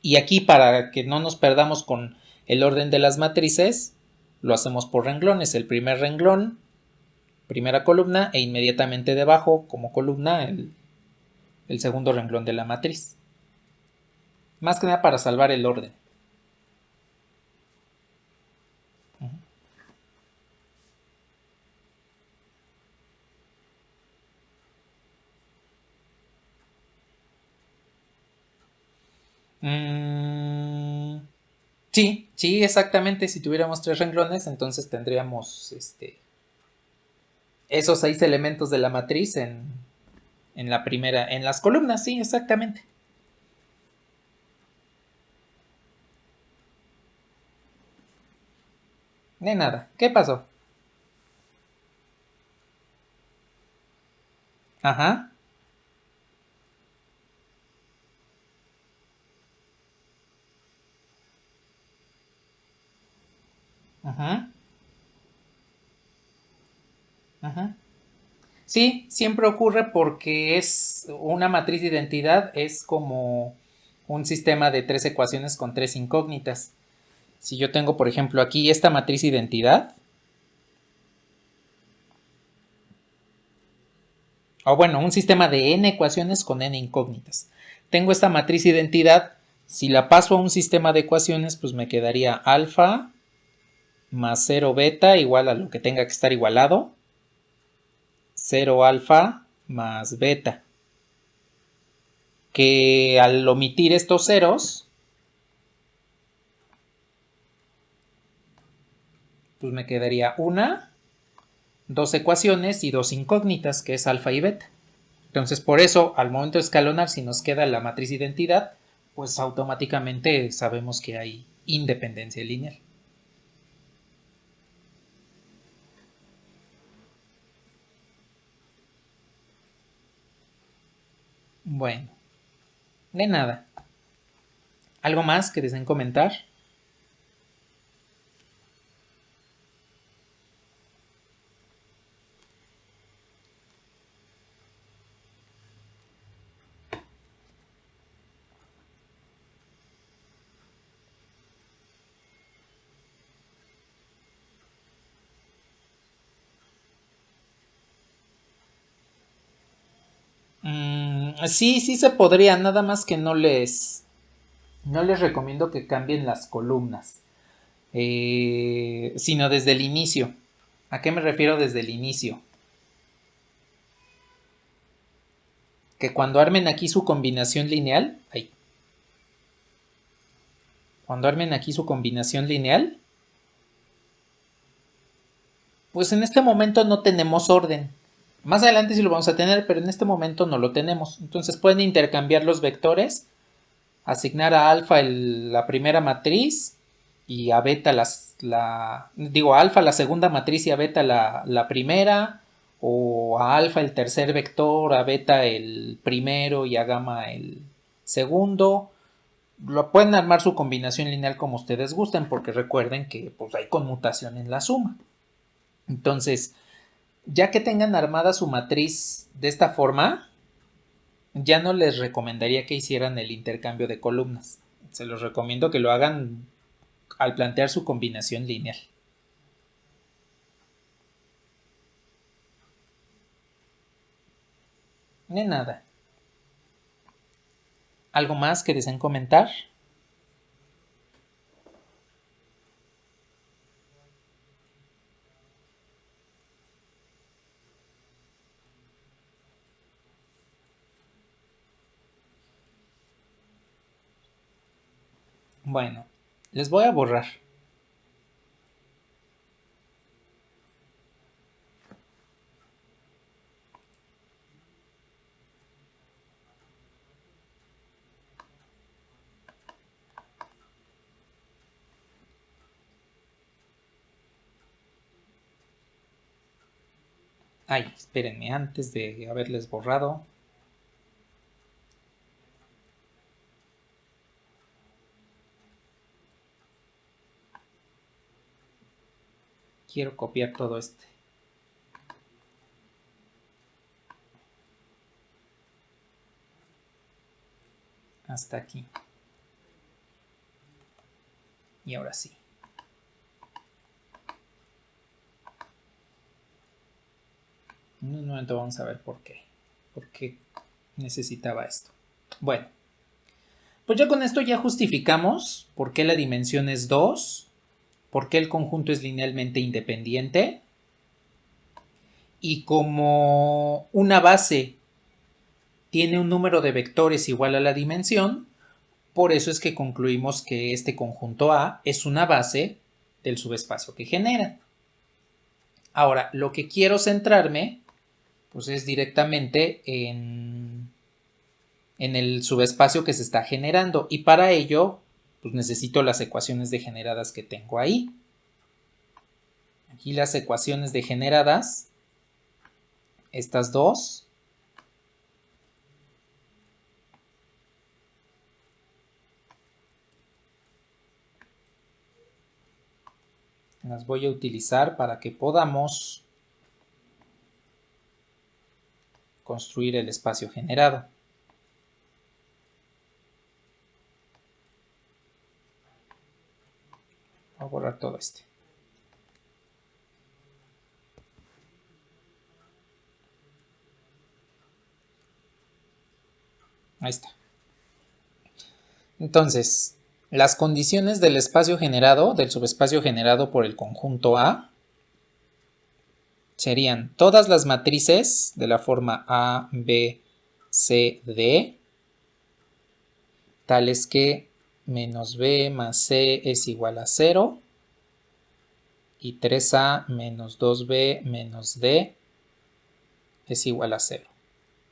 Y aquí, para que no nos perdamos con el orden de las matrices, lo hacemos por renglones. El primer renglón, primera columna, e inmediatamente debajo, como columna, el segundo renglón de la matriz. Más que nada para salvar el orden. Sí, sí, exactamente. Si tuviéramos 3 renglones, entonces tendríamos esos 6 elementos de la matriz en la primera, en las columnas, sí, exactamente. De nada. ¿Qué pasó? Ajá. Ajá. Ajá. Sí, siempre ocurre porque es una matriz de identidad, es como un sistema de tres ecuaciones con tres incógnitas. Si yo tengo, por ejemplo, aquí esta matriz de identidad, o bueno, un sistema de n ecuaciones con n incógnitas. Tengo esta matriz de identidad, si la paso a un sistema de ecuaciones, pues me quedaría alfa más 0 beta igual a lo que tenga que estar igualado, 0 alfa más beta, que al omitir estos ceros, pues me quedaría una, dos ecuaciones y dos incógnitas, que es alfa y beta. Entonces, por eso, al momento de escalonar, si nos queda la matriz de identidad, pues automáticamente sabemos que hay independencia lineal. Bueno, de nada. ¿Algo más que deseen comentar? Sí, sí se podría, nada más que no les recomiendo que cambien las columnas, sino desde el inicio. ¿A qué me refiero desde el inicio? Que cuando armen aquí su combinación lineal, cuando armen aquí su combinación lineal, pues en este momento no tenemos orden. Más adelante sí lo vamos a tener, pero en este momento no lo tenemos. Entonces pueden intercambiar los vectores, asignar a alfa la primera matriz y a beta a alfa la segunda matriz y a beta la primera, o a alfa el tercer vector, a beta el primero y a gamma el segundo. Lo pueden armar su combinación lineal como ustedes gusten, porque recuerden que pues, hay conmutación en la suma. Entonces, ya que tengan armada su matriz de esta forma, ya no les recomendaría que hicieran el intercambio de columnas. Se los recomiendo que lo hagan al plantear su combinación lineal. De nada. ¿Algo más que deseen comentar? Bueno, les voy a borrar. Ay, espérenme, antes de haberles borrado. Quiero copiar todo este. Hasta aquí. Y ahora sí. En un momento vamos a ver por qué. ¿Por qué necesitaba esto? Bueno, pues ya con esto ya justificamos por qué la dimensión es 2, por qué el conjunto es linealmente independiente, y como una base tiene un número de vectores igual a la dimensión, por eso es que concluimos que este conjunto A es una base del subespacio que genera. Ahora, lo que quiero centrarme pues es directamente en el subespacio que se está generando, y para ello pues necesito las ecuaciones degeneradas que tengo ahí. Aquí las ecuaciones degeneradas, estas dos, las voy a utilizar para que podamos construir el espacio generado. Voy a borrar todo este. Ahí está. Entonces, las condiciones del espacio generado, del subespacio generado por el conjunto A, serían todas las matrices de la forma A, B, C, D, tales que menos B más C es igual a 0 y 3A menos 2B menos D es igual a 0,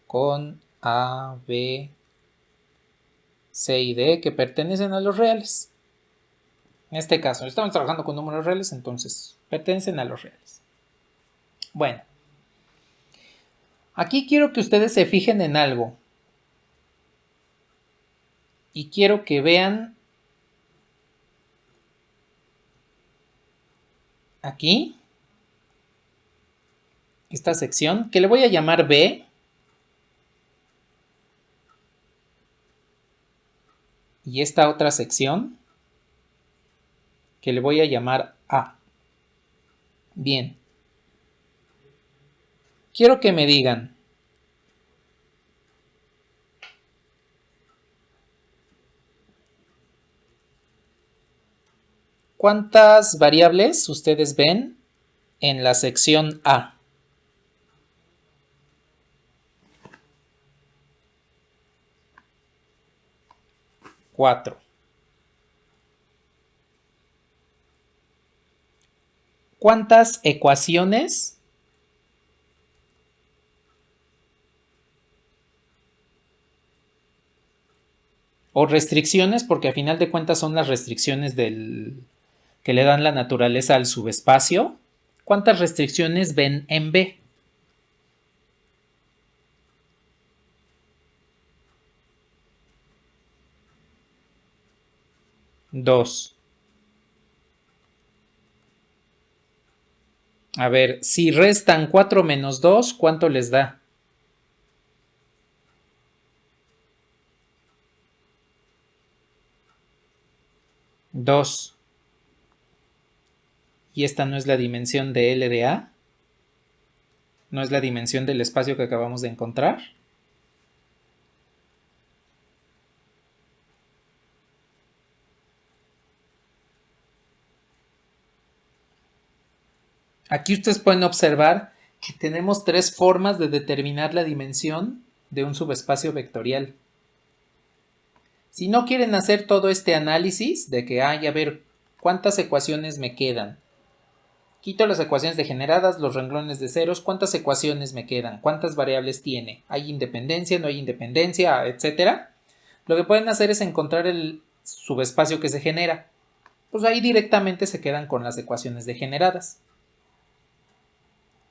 con A, B, C y D que pertenecen a los reales. En este caso, estamos trabajando con números reales, entonces pertenecen a los reales. Bueno, aquí quiero que ustedes se fijen en algo. Y quiero que vean aquí esta sección que le voy a llamar B. Y esta otra sección que le voy a llamar A. Bien. Quiero que me digan ¿cuántas variables ustedes ven en la sección A? Cuatro. ¿Cuántas ecuaciones o restricciones? Porque a final de cuentas son las restricciones que le dan la naturaleza al subespacio. ¿Cuántas restricciones ven en B? Dos. A ver, si restan 4 menos 2, ¿cuánto les da? 2. ¿Y esta no es la dimensión de L de A? ¿No es la dimensión del espacio que acabamos de encontrar? Aquí ustedes pueden observar que tenemos tres formas de determinar la dimensión de un subespacio vectorial. Si no quieren hacer todo este análisis de que, a ver, ¿cuántas ecuaciones me quedan? Quito las ecuaciones degeneradas, los renglones de ceros, ¿cuántas ecuaciones me quedan? ¿Cuántas variables tiene? ¿Hay independencia? ¿No hay independencia? Etcétera. Lo que pueden hacer es encontrar el subespacio que se genera. Pues ahí directamente se quedan con las ecuaciones degeneradas.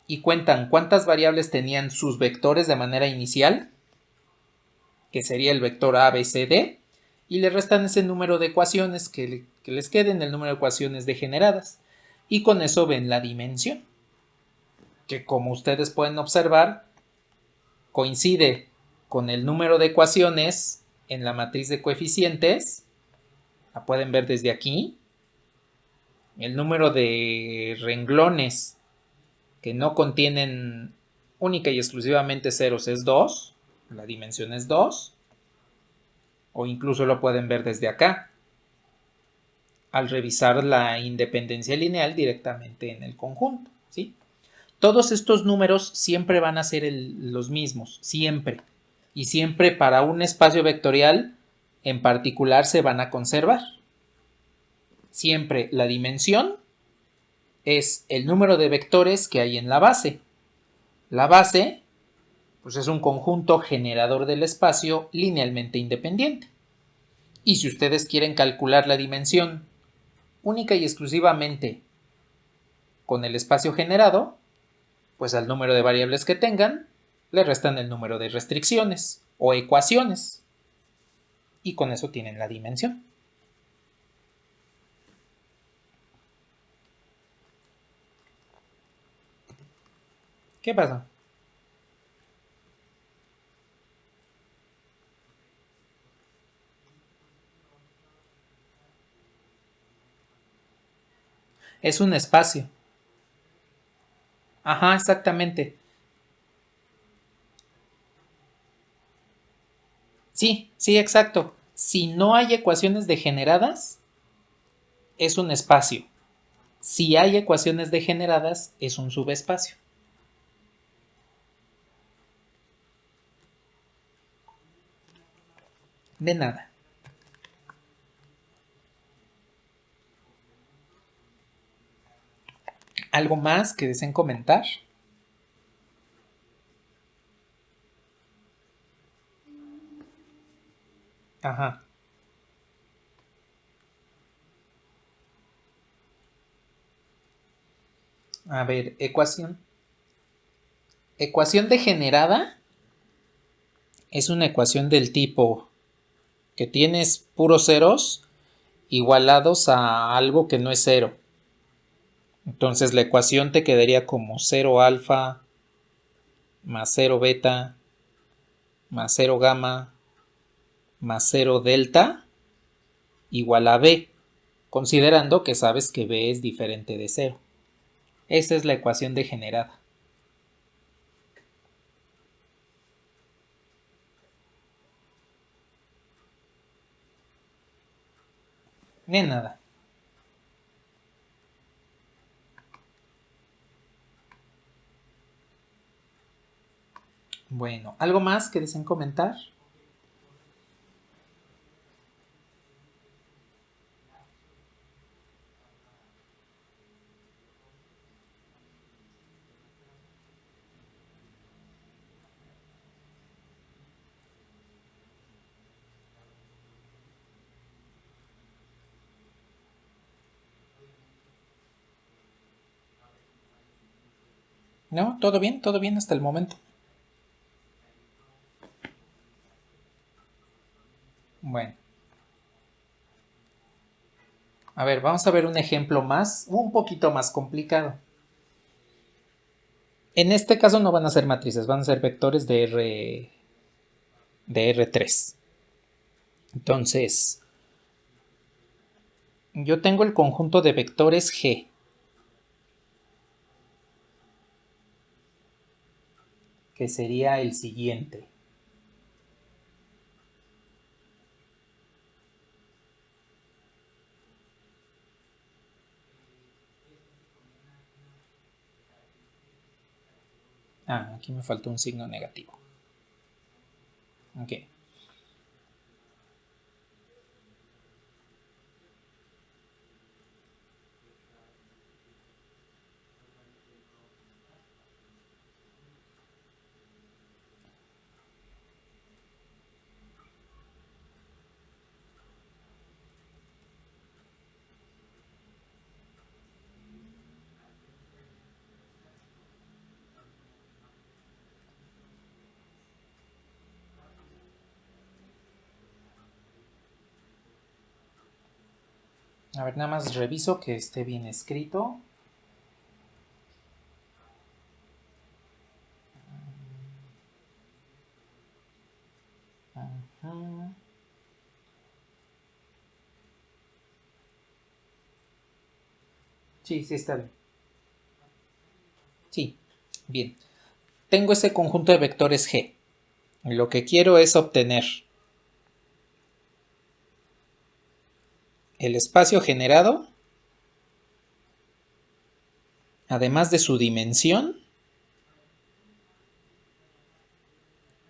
Y cuentan cuántas variables tenían sus vectores de manera inicial, que sería el vector A, B, C, D, y le restan ese número de ecuaciones que les queden, el número de ecuaciones degeneradas. Y con eso ven la dimensión, que como ustedes pueden observar, coincide con el número de ecuaciones en la matriz de coeficientes. La pueden ver desde aquí. El número de renglones que no contienen única y exclusivamente ceros es 2. La dimensión es 2. O incluso lo pueden ver desde acá, al revisar la independencia lineal directamente en el conjunto, ¿sí? Todos estos números siempre van a ser los mismos, siempre. Y siempre para un espacio vectorial en particular se van a conservar. Siempre la dimensión es el número de vectores que hay en la base. La base, pues es un conjunto generador del espacio linealmente independiente. Y si ustedes quieren calcular la dimensión única y exclusivamente con el espacio generado, pues al número de variables que tengan, le restan el número de restricciones o ecuaciones. Y con eso tienen la dimensión. ¿Qué pasa? Es un espacio. Ajá, exactamente. Sí, sí, exacto. Si no hay ecuaciones degeneradas, es un espacio. Si hay ecuaciones degeneradas, es un subespacio. De nada. ¿Algo más que deseen comentar? Ajá. A ver, ecuación. Ecuación degenerada es una ecuación del tipo que tienes puros ceros igualados a algo que no es cero. Entonces la ecuación te quedaría como 0 alfa más 0 beta más 0 gamma más 0 delta igual a b, considerando que sabes que b es diferente de 0. Esa es la ecuación degenerada. De nada. Bueno, ¿algo más que deseen comentar? ¿No? Todo bien hasta el momento. Bueno, a ver, vamos a ver un ejemplo más, un poquito más complicado. En este caso no van a ser matrices, van a ser vectores de R3. Entonces, yo tengo el conjunto de vectores G, que sería el siguiente. Ah, aquí me faltó un signo negativo. Ok. A ver, nada más reviso que esté bien escrito. Ajá. Sí, sí está bien. Sí, bien. Tengo ese conjunto de vectores G. Lo que quiero es obtener el espacio generado, además de su dimensión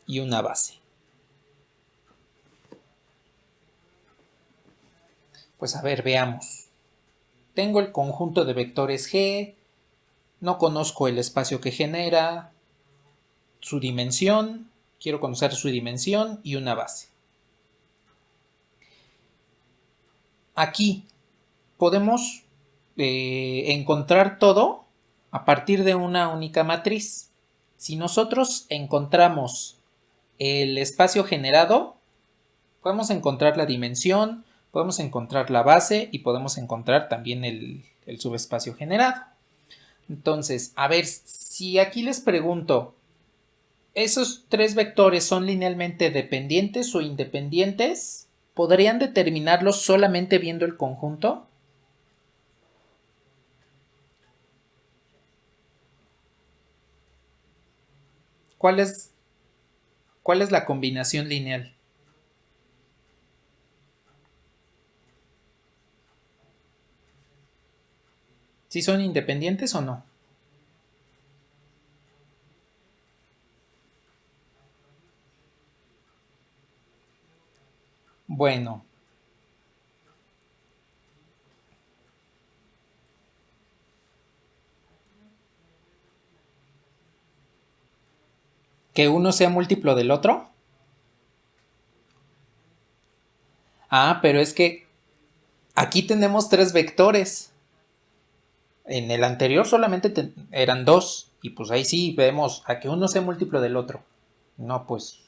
y una base. Pues a ver, veamos. Tengo el conjunto de vectores G, no conozco el espacio que genera, su dimensión, quiero conocer su dimensión y una base. Aquí podemos encontrar todo a partir de una única matriz. Si nosotros encontramos el espacio generado, podemos encontrar la dimensión, podemos encontrar la base y podemos encontrar también el subespacio generado. Entonces, a ver, si aquí les pregunto, ¿esos tres vectores son linealmente dependientes o independientes? ¿Podrían determinarlos solamente viendo el conjunto? ¿Cuál es la combinación lineal? ¿Sí son independientes o no? Bueno, ¿que uno sea múltiplo del otro? Ah, pero es que aquí tenemos tres vectores. En el anterior solamente eran dos. Y pues ahí sí vemos a que uno sea múltiplo del otro. No, pues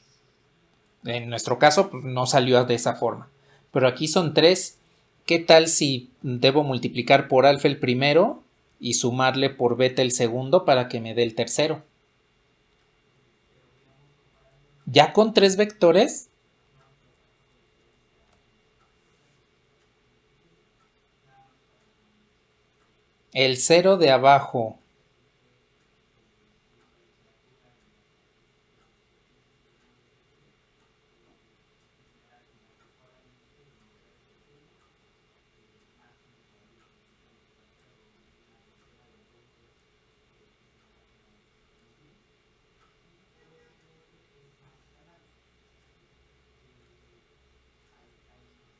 en nuestro caso pues, no salió de esa forma. Pero aquí son tres. ¿Qué tal si debo multiplicar por alfa el primero y sumarle por beta el segundo para que me dé el tercero? Ya con tres vectores, el cero de abajo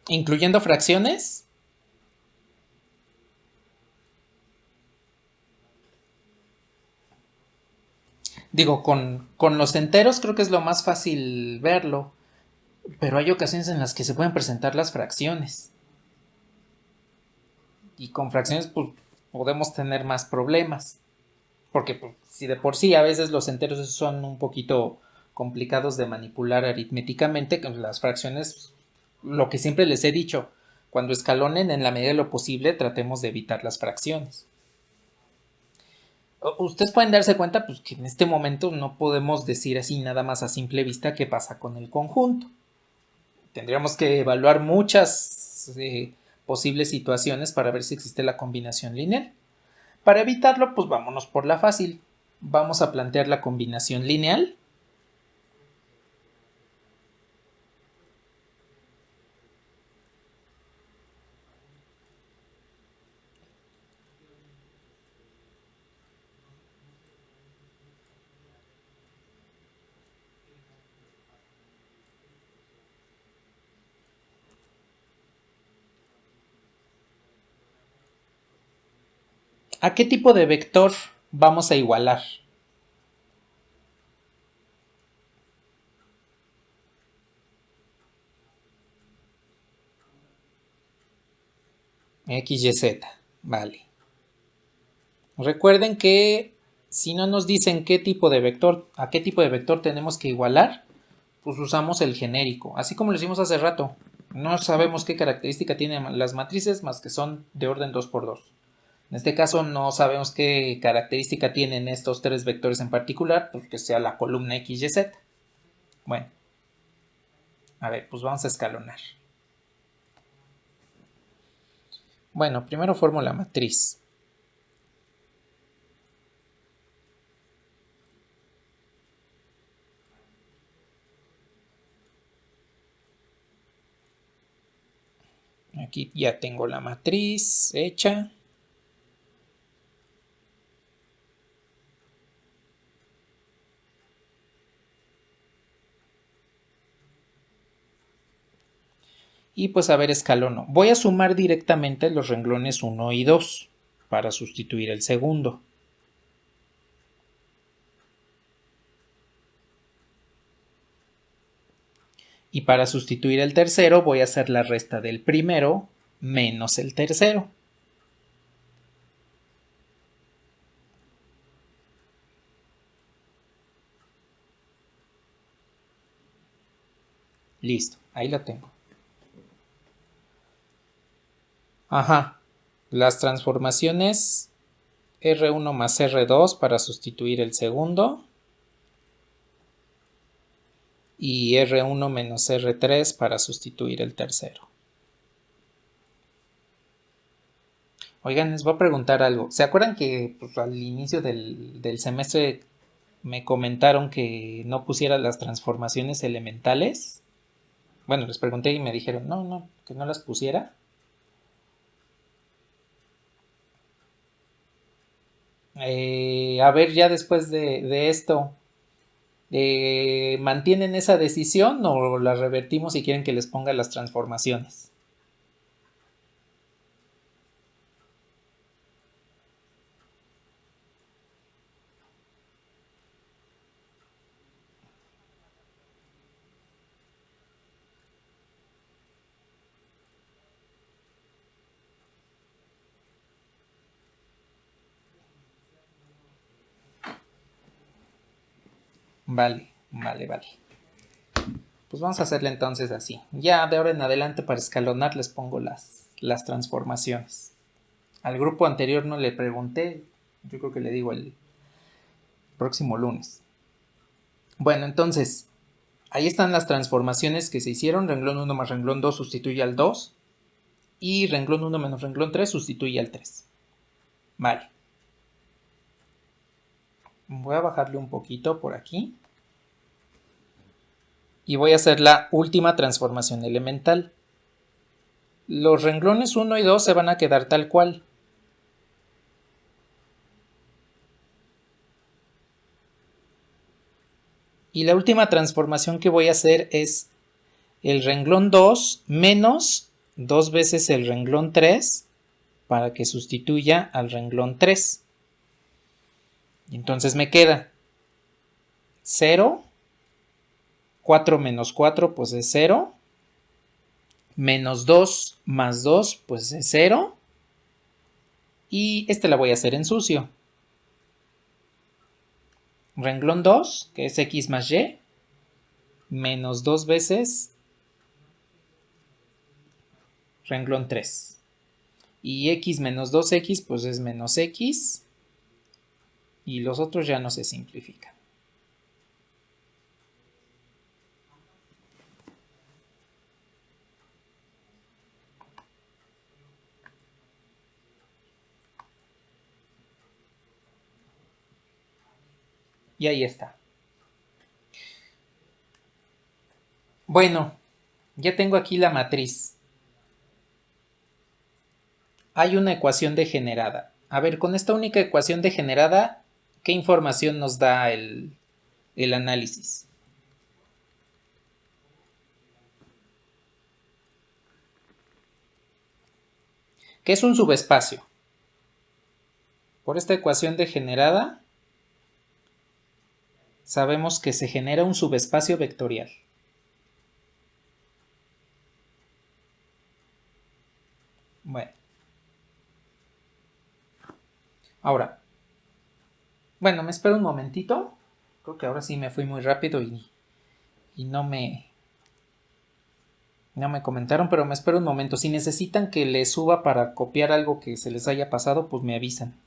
incluyendo fracciones. Digo, con los enteros creo que es lo más fácil verlo, pero hay ocasiones en las que se pueden presentar las fracciones. Y con fracciones pues podemos tener más problemas. Porque pues, si de por sí a veces los enteros son un poquito complicados de manipular aritméticamente, con las fracciones, lo que siempre les he dicho, cuando escalonen en la medida de lo posible tratemos de evitar las fracciones. Ustedes pueden darse cuenta pues, que en este momento no podemos decir así nada más a simple vista qué pasa con el conjunto. Tendríamos que evaluar muchas posibles situaciones para ver si existe la combinación lineal. Para evitarlo, pues vámonos por la fácil. Vamos a plantear la combinación lineal. ¿A qué tipo de vector vamos a igualar? X, Y, Z. Vale. Recuerden que si no nos dicen qué tipo de vector, a qué tipo de vector tenemos que igualar, pues usamos el genérico. Así como lo hicimos hace rato. No sabemos qué característica tienen las matrices más que son de orden 2×2. En este caso no sabemos qué característica tienen estos tres vectores en particular, pues que sea la columna X, Y, Z. Bueno, a ver, pues vamos a escalonar. Bueno, primero formo la matriz. Aquí ya tengo la matriz hecha. Y pues a ver, escalono. Voy a sumar directamente los renglones 1 y 2 para sustituir el segundo. Y para sustituir el tercero voy a hacer la resta del primero menos el tercero. Listo, ahí lo tengo. Ajá, las transformaciones R1 más R2 para sustituir el segundo y R1 menos R3 para sustituir el tercero. Oigan, les voy a preguntar algo. ¿Se acuerdan que pues, al inicio del semestre me comentaron que no pusiera las transformaciones elementales? Bueno, les pregunté y me dijeron, no, que no las pusiera. A ver, ya después de esto, ¿mantienen esa decisión o la revertimos y quieren que les ponga las transformaciones? Vale. Pues vamos a hacerle entonces así. Ya de ahora en adelante para escalonar les pongo las transformaciones. Al grupo anterior no le pregunté, yo creo que le digo el próximo lunes. Bueno, entonces, ahí están las transformaciones que se hicieron. Renglón 1 más renglón 2 sustituye al 2. Y renglón 1 menos renglón 3 sustituye al 3. Vale. Voy a bajarle un poquito por aquí. Y voy a hacer la última transformación elemental. Los renglones 1 y 2 se van a quedar tal cual. Y la última transformación que voy a hacer es el renglón 2 menos 2 veces el renglón 3 para que sustituya al renglón 3. Y entonces me queda 0, 4 menos 4 pues es 0, menos 2 más 2 pues es 0, y la voy a hacer en sucio. Renglón 2, que es x más y, menos 2 veces renglón 3. Y x menos 2x pues es menos x, y los otros ya no se simplifican. Y ahí está. Bueno, ya tengo aquí la matriz. Hay una ecuación degenerada. A ver, con esta única ecuación degenerada, ¿qué información nos da el análisis? ¿Qué es un subespacio? Por esta ecuación degenerada, sabemos que se genera un subespacio vectorial. Bueno. Ahora, bueno, me espero un momentito. Creo que ahora sí me fui muy rápido y no me comentaron, pero me espero un momento. Si necesitan que les suba para copiar algo que se les haya pasado, pues me avisan.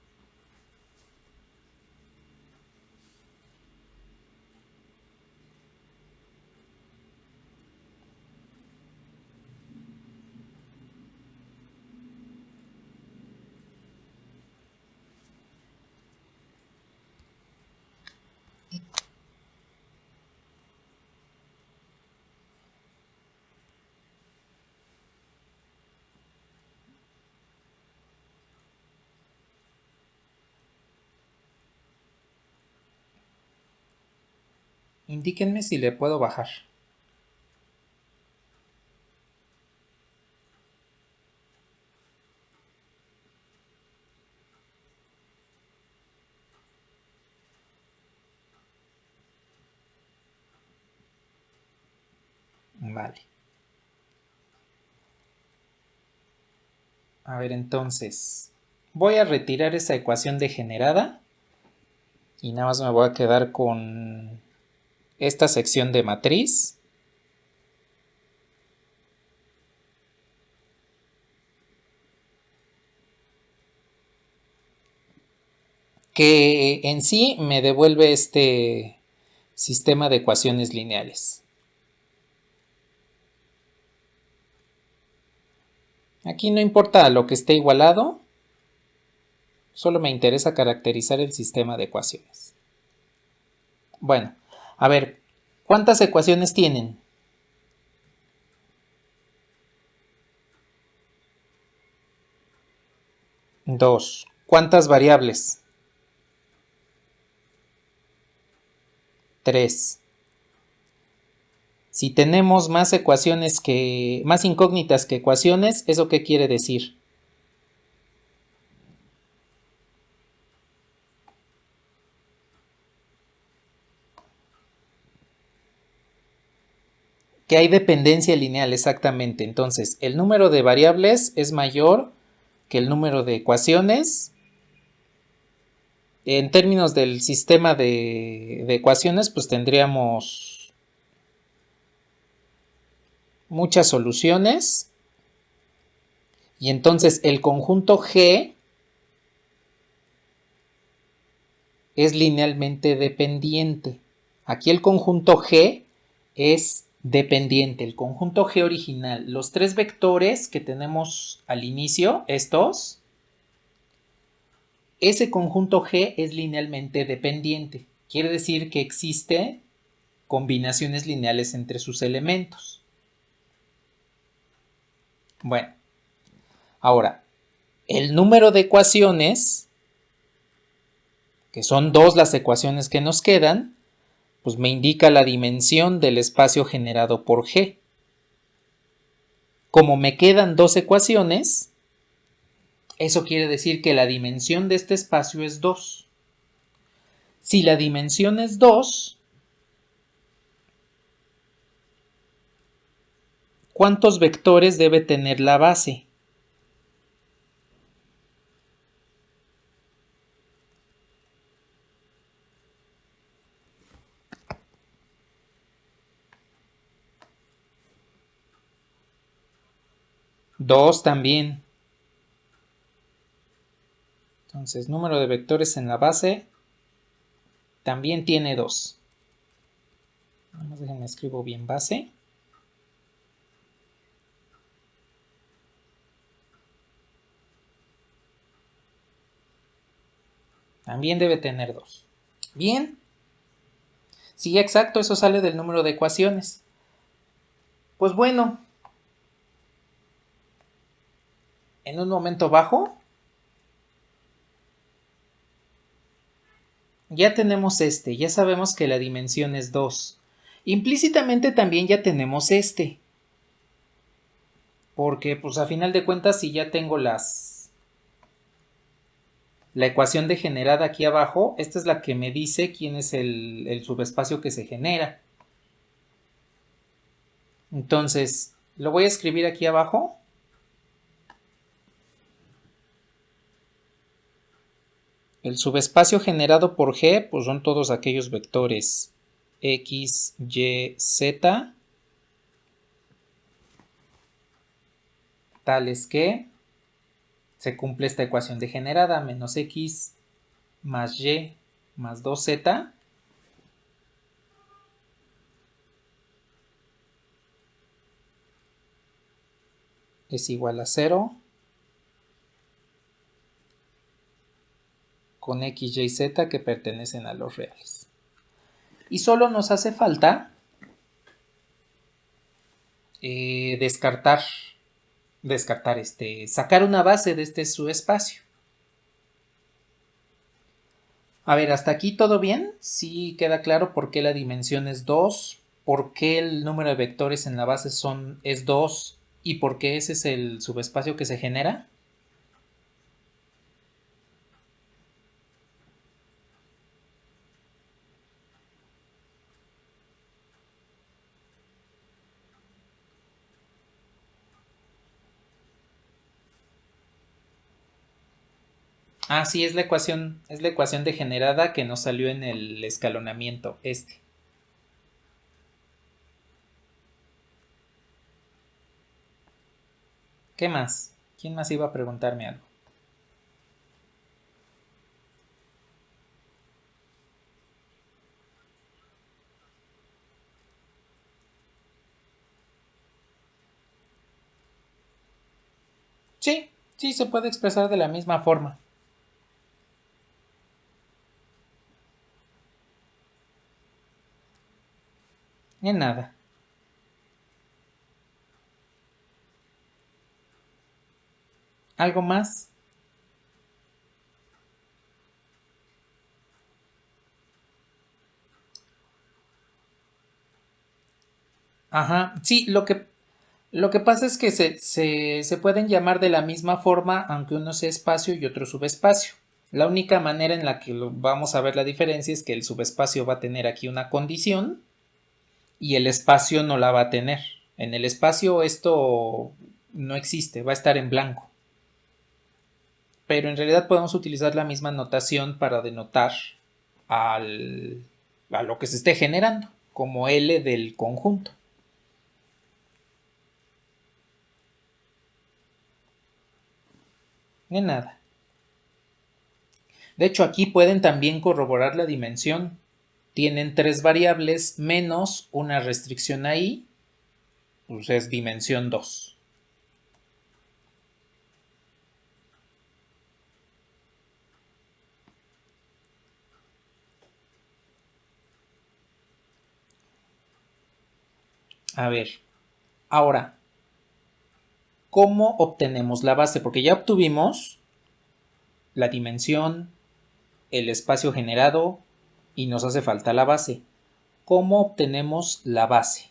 Indíquenme si le puedo bajar. Vale. A ver, entonces, voy a retirar esa ecuación degenerada y nada más me voy a quedar con esta sección de matriz. que en sí me devuelve este sistema de ecuaciones lineales. Aquí no importa lo que esté igualado, solo me interesa caracterizar el sistema de ecuaciones. Bueno, a ver, ¿cuántas ecuaciones tienen? 2. ¿Cuántas variables? 3. Si tenemos más más incógnitas que ecuaciones, ¿eso qué quiere decir? Que hay dependencia lineal, exactamente. Entonces, el número de variables es mayor que el número de ecuaciones. En términos del sistema de ecuaciones, pues tendríamos muchas soluciones. Y entonces el conjunto G es linealmente dependiente. Aquí el conjunto G es dependiente, el conjunto G original. Los tres vectores que tenemos al inicio, ese conjunto G es linealmente dependiente. Quiere decir que existe combinaciones lineales entre sus elementos. Bueno, ahora, el número de ecuaciones, que son 2 las ecuaciones que nos quedan, pues me indica la dimensión del espacio generado por G. Como me quedan 2 ecuaciones, eso quiere decir que la dimensión de este espacio es 2. Si la dimensión es 2, ¿cuántos vectores debe tener la base? Dos también. Entonces, número de vectores en la base también tiene 2. Vamos, déjenme escribo bien base. También debe tener 2. Bien. Sí, exacto, eso sale del número de ecuaciones. Pues bueno, en un momento bajo, ya tenemos ya sabemos que la dimensión es 2. Implícitamente también ya tenemos porque pues a final de cuentas si ya tengo la ecuación degenerada aquí abajo, esta es la que me dice quién es el subespacio que se genera. Entonces, lo voy a escribir aquí abajo. El subespacio generado por G, pues son todos aquellos vectores X, Y, Z, tales que se cumple esta ecuación degenerada, menos X más Y más 2Z es igual a 0 con X, Y, Z que pertenecen a los reales. Y solo nos hace falta sacar una base de este subespacio. A ver, hasta aquí todo bien. Sí queda claro por qué la dimensión es 2, por qué el número de vectores en la base es 2 y por qué ese es el subespacio que se genera. Ah, sí, es la ecuación degenerada que nos salió en el escalonamiento ¿Qué más? ¿Quién más iba a preguntarme algo? Sí, sí, se puede expresar de la misma forma. En nada. ¿Algo más? Ajá, sí, lo que pasa es que se pueden llamar de la misma forma, aunque uno sea espacio y otro subespacio. La única manera en la que vamos a ver la diferencia es que el subespacio va a tener aquí una condición y el espacio no la va a tener. En el espacio esto no existe, va a estar en blanco. Pero en realidad podemos utilizar la misma notación para denotar al, a lo que se esté generando, como L del conjunto. De nada. De hecho, aquí pueden también corroborar la dimensión. Tienen 3 variables menos una restricción ahí, pues es dimensión 2. A ver, ahora, ¿cómo obtenemos la base? Porque ya obtuvimos la dimensión, el espacio generado y nos hace falta la base. ¿Cómo obtenemos la base?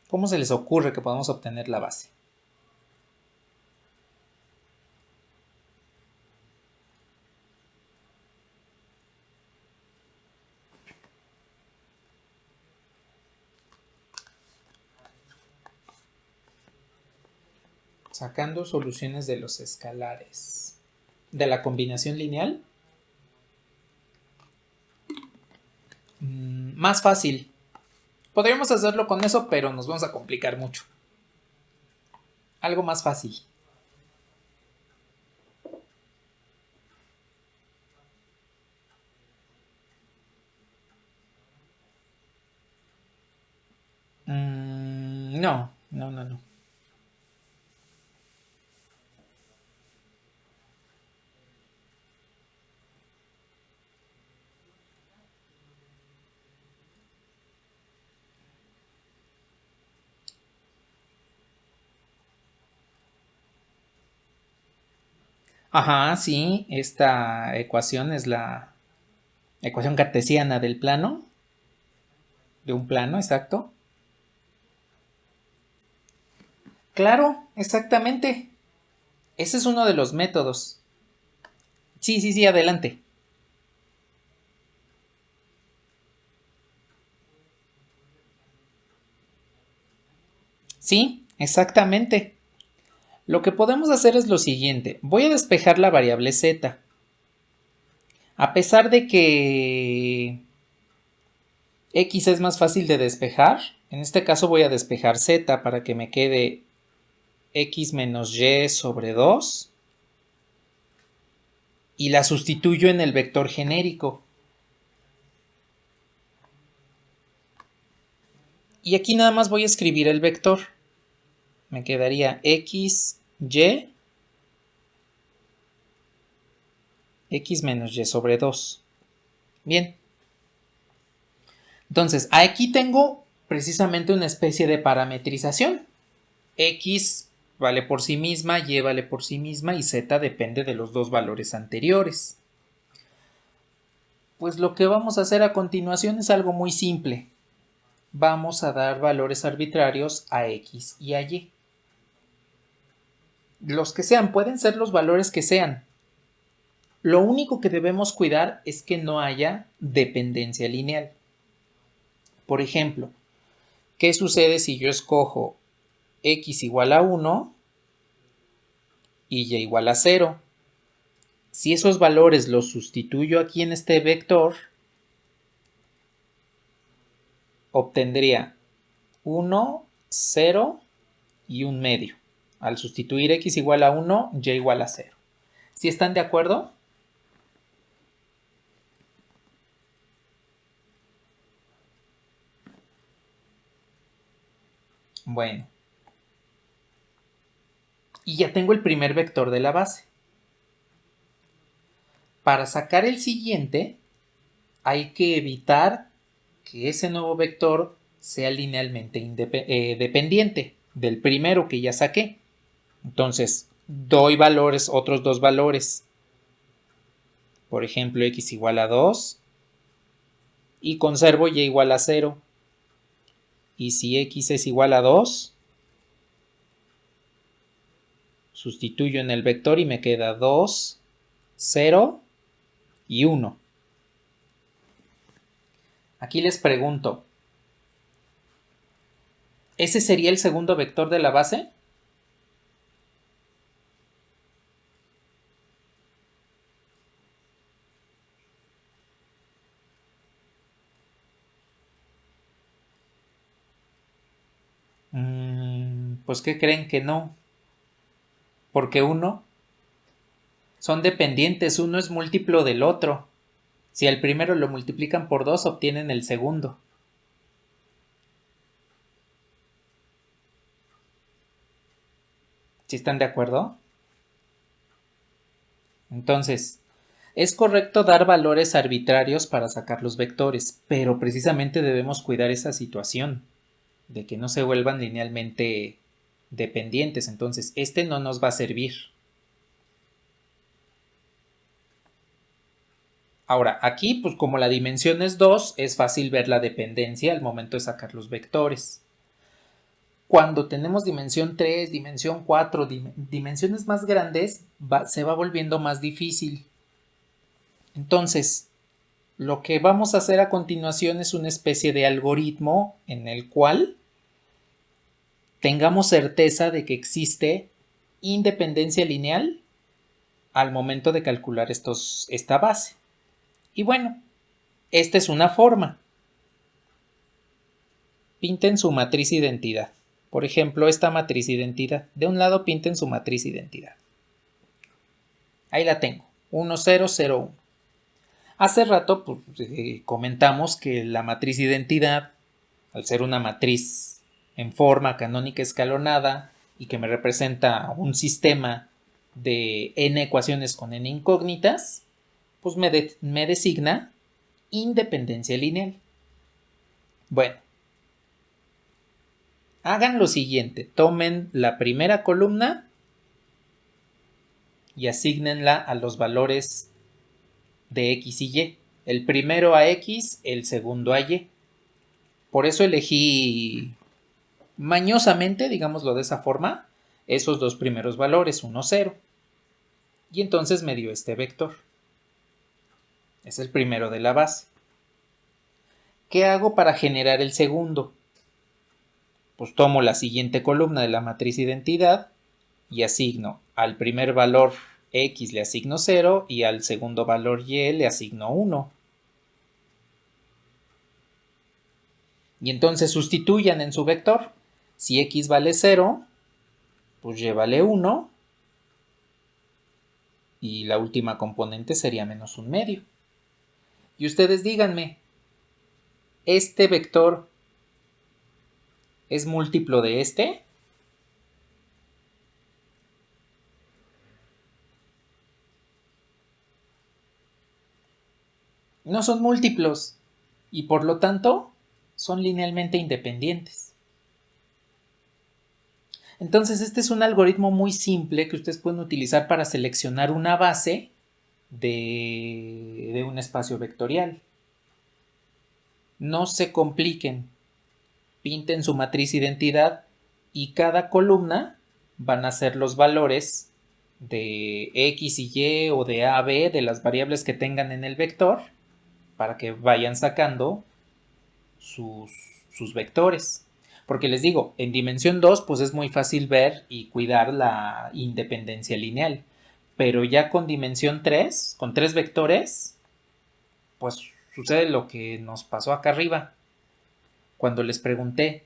¿Cómo se les ocurre que podemos obtener la base? Sacando soluciones de los escalares. ¿De la combinación lineal? Más fácil. Podríamos hacerlo con eso, pero nos vamos a complicar mucho. Algo más fácil. No, no, no, no. Ajá, sí, esta ecuación es la ecuación cartesiana del plano, de un plano, exacto. Claro, exactamente. Ese es uno de los métodos. Sí, sí, sí, adelante. Sí, exactamente. Lo que podemos hacer es lo siguiente. Voy a despejar la variable z. A pesar de que x es más fácil de despejar, en este caso voy a despejar z para que me quede x menos y sobre 2 y la sustituyo en el vector genérico. Y aquí nada más voy a escribir el vector. Me quedaría x, y, x menos y sobre 2. Bien. Entonces, aquí tengo precisamente una especie de parametrización. X vale por sí misma, y vale por sí misma y z depende de los dos valores anteriores. Pues lo que vamos a hacer a continuación es algo muy simple. Vamos a dar valores arbitrarios a x y a y. Los que sean, pueden ser los valores que sean. Lo único que debemos cuidar es que no haya dependencia lineal. Por ejemplo, ¿qué sucede si yo escojo x igual a 1 y y igual a 0? Si esos valores los sustituyo aquí en este vector, obtendría 1, 0 y un medio. Al sustituir x igual a 1, y igual a 0. ¿Sí están de acuerdo? Bueno, y ya tengo el primer vector de la base. Para sacar el siguiente, hay que evitar que ese nuevo vector sea linealmente dependiente del primero que ya saqué. Entonces, doy valores, otros dos valores. Por ejemplo, x igual a 2 y conservo y igual a 0. Y si x es igual a 2, sustituyo en el vector y me queda 2, 0 y 1. Aquí les pregunto, ¿ese sería el segundo vector de la base? Pues ¿qué creen que no? Porque uno son dependientes, uno es múltiplo del otro. Si al primero lo multiplican por 2, obtienen el segundo. ¿Sí están de acuerdo? Entonces, es correcto dar valores arbitrarios para sacar los vectores, pero precisamente debemos cuidar esa situación de que no se vuelvan linealmente dependientes. Entonces, este no nos va a servir. Ahora, aquí, pues como la dimensión es 2, es fácil ver la dependencia al momento de sacar los vectores. Cuando tenemos dimensión 3, dimensión 4, dimensiones más grandes, se va volviendo más difícil. Entonces, lo que vamos a hacer a continuación es una especie de algoritmo en el cual tengamos certeza de que existe independencia lineal al momento de calcular esta base. Y bueno, esta es una forma. Pinten su matriz identidad. Por ejemplo, esta matriz identidad. De un lado pinten su matriz identidad. Ahí la tengo. 1, 0, 0, 1. Hace rato pues, comentamos que la matriz identidad, al ser una matriz en forma canónica escalonada y que me representa un sistema de n ecuaciones con n incógnitas, pues me designa independencia lineal. Bueno, hagan lo siguiente, tomen la primera columna y asígnenla a los valores de x y y. El primero a x, el segundo a y. Por eso elegí mañosamente, digámoslo de esa forma, esos dos primeros valores, 1, 0. Y entonces me dio este vector. Es el primero de la base. ¿Qué hago para generar el segundo? Pues tomo la siguiente columna de la matriz identidad y asigno al primer valor x le asigno 0 y al segundo valor y le asigno 1. Y entonces sustituyan en su vector. Si x vale 0, pues y vale 1 y la última componente sería menos un medio. Y ustedes díganme, ¿este vector es múltiplo de este? No son múltiplos y por lo tanto son linealmente independientes. Entonces este es un algoritmo muy simple que ustedes pueden utilizar para seleccionar una base de un espacio vectorial. No se compliquen, pinten su matriz identidad y cada columna van a ser los valores de x y y o de a, b, de las variables que tengan en el vector, para que vayan sacando sus vectores. Porque les digo, en dimensión 2 pues es muy fácil ver y cuidar la independencia lineal. Pero ya con dimensión 3, con 3 vectores, pues sucede lo que nos pasó acá arriba. Cuando les pregunté,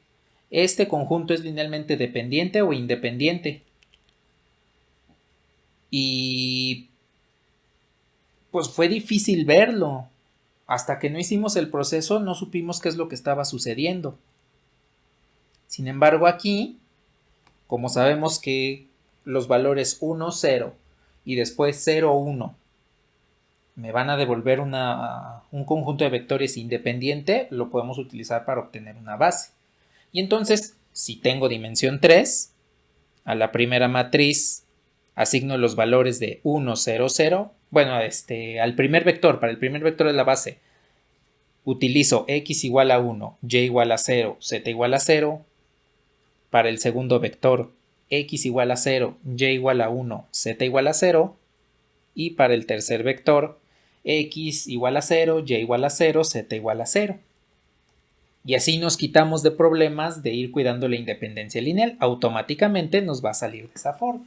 ¿este conjunto es linealmente dependiente o independiente? Y pues fue difícil verlo. Hasta que no hicimos el proceso no supimos qué es lo que estaba sucediendo. Sin embargo, aquí, como sabemos que los valores 1, 0 y después 0, 1 me van a devolver un conjunto de vectores independiente, lo podemos utilizar para obtener una base. Y entonces, si tengo dimensión 3, a la primera matriz asigno los valores de 1, 0, 0. Bueno, al primer vector, para el primer vector de la base, utilizo x igual a 1, y igual a 0, z igual a 0. Para el segundo vector, x igual a 0, y igual a 1, z igual a 0. Y para el tercer vector, x igual a 0, y igual a 0, z igual a 0. Y así nos quitamos de problemas de ir cuidando la independencia lineal. Automáticamente nos va a salir de esa forma.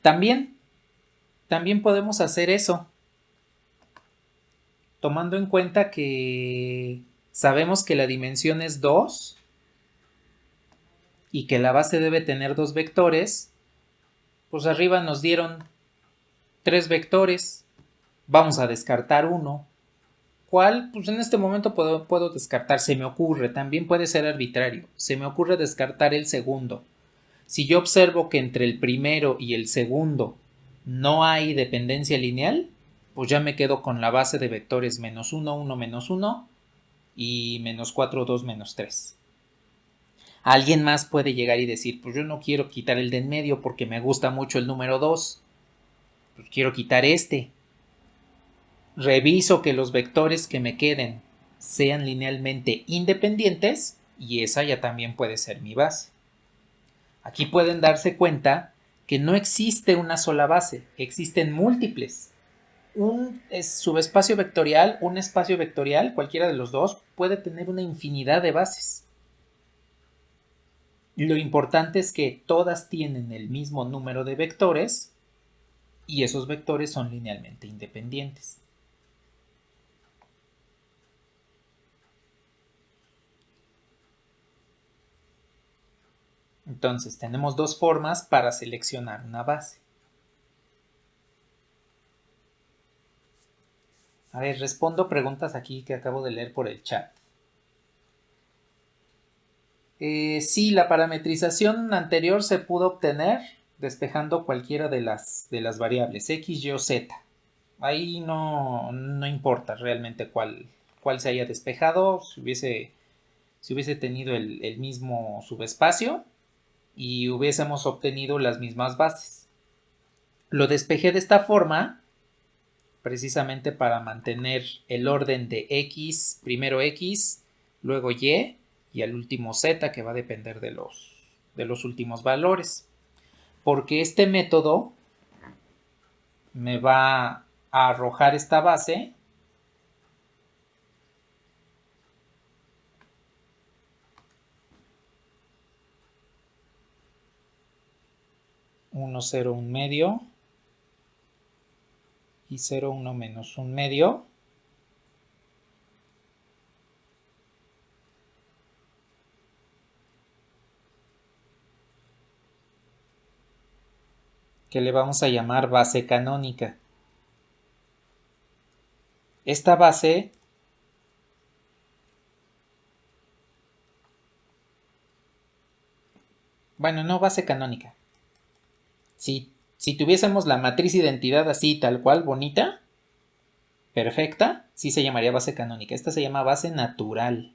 También podemos hacer eso, tomando en cuenta que sabemos que la dimensión es 2 y que la base debe tener 2 vectores, pues arriba nos dieron 3 vectores, vamos a descartar uno. ¿Cuál? Pues en este momento puedo descartar, se me ocurre, también puede ser arbitrario, se me ocurre descartar el segundo. Si yo observo que entre el primero y el segundo no hay dependencia lineal, pues ya me quedo con la base de vectores menos 1, 1, menos 1 y menos 4, 2, menos 3. Alguien más puede llegar y decir, pues yo no quiero quitar el de en medio porque me gusta mucho el número 2, pues quiero quitar este. Reviso que los vectores que me queden sean linealmente independientes y esa ya también puede ser mi base. Aquí pueden darse cuenta que no existe una sola base, existen múltiples. Un subespacio vectorial, un espacio vectorial, cualquiera de los dos, puede tener una infinidad de bases. Lo importante es que todas tienen el mismo número de vectores y esos vectores son linealmente independientes. Entonces tenemos dos formas para seleccionar una base. A ver, respondo preguntas aquí que acabo de leer por el chat. Sí, la parametrización anterior se pudo obtener despejando cualquiera de las variables, x, y o z. Ahí no importa realmente cuál se haya despejado, si hubiese tenido el mismo subespacio y hubiésemos obtenido las mismas bases. Lo despejé de esta forma precisamente para mantener el orden de x, primero x, luego y al último z, que va a depender de los últimos valores. Porque este método me va a arrojar esta base (1, 0, 1 medio) y 0, 1 menos 1 medio. Que le vamos a llamar base canónica. Esta base no base canónica. Si tuviésemos la matriz identidad así, tal cual, bonita, perfecta, sí se llamaría base canónica. Esta se llama base natural.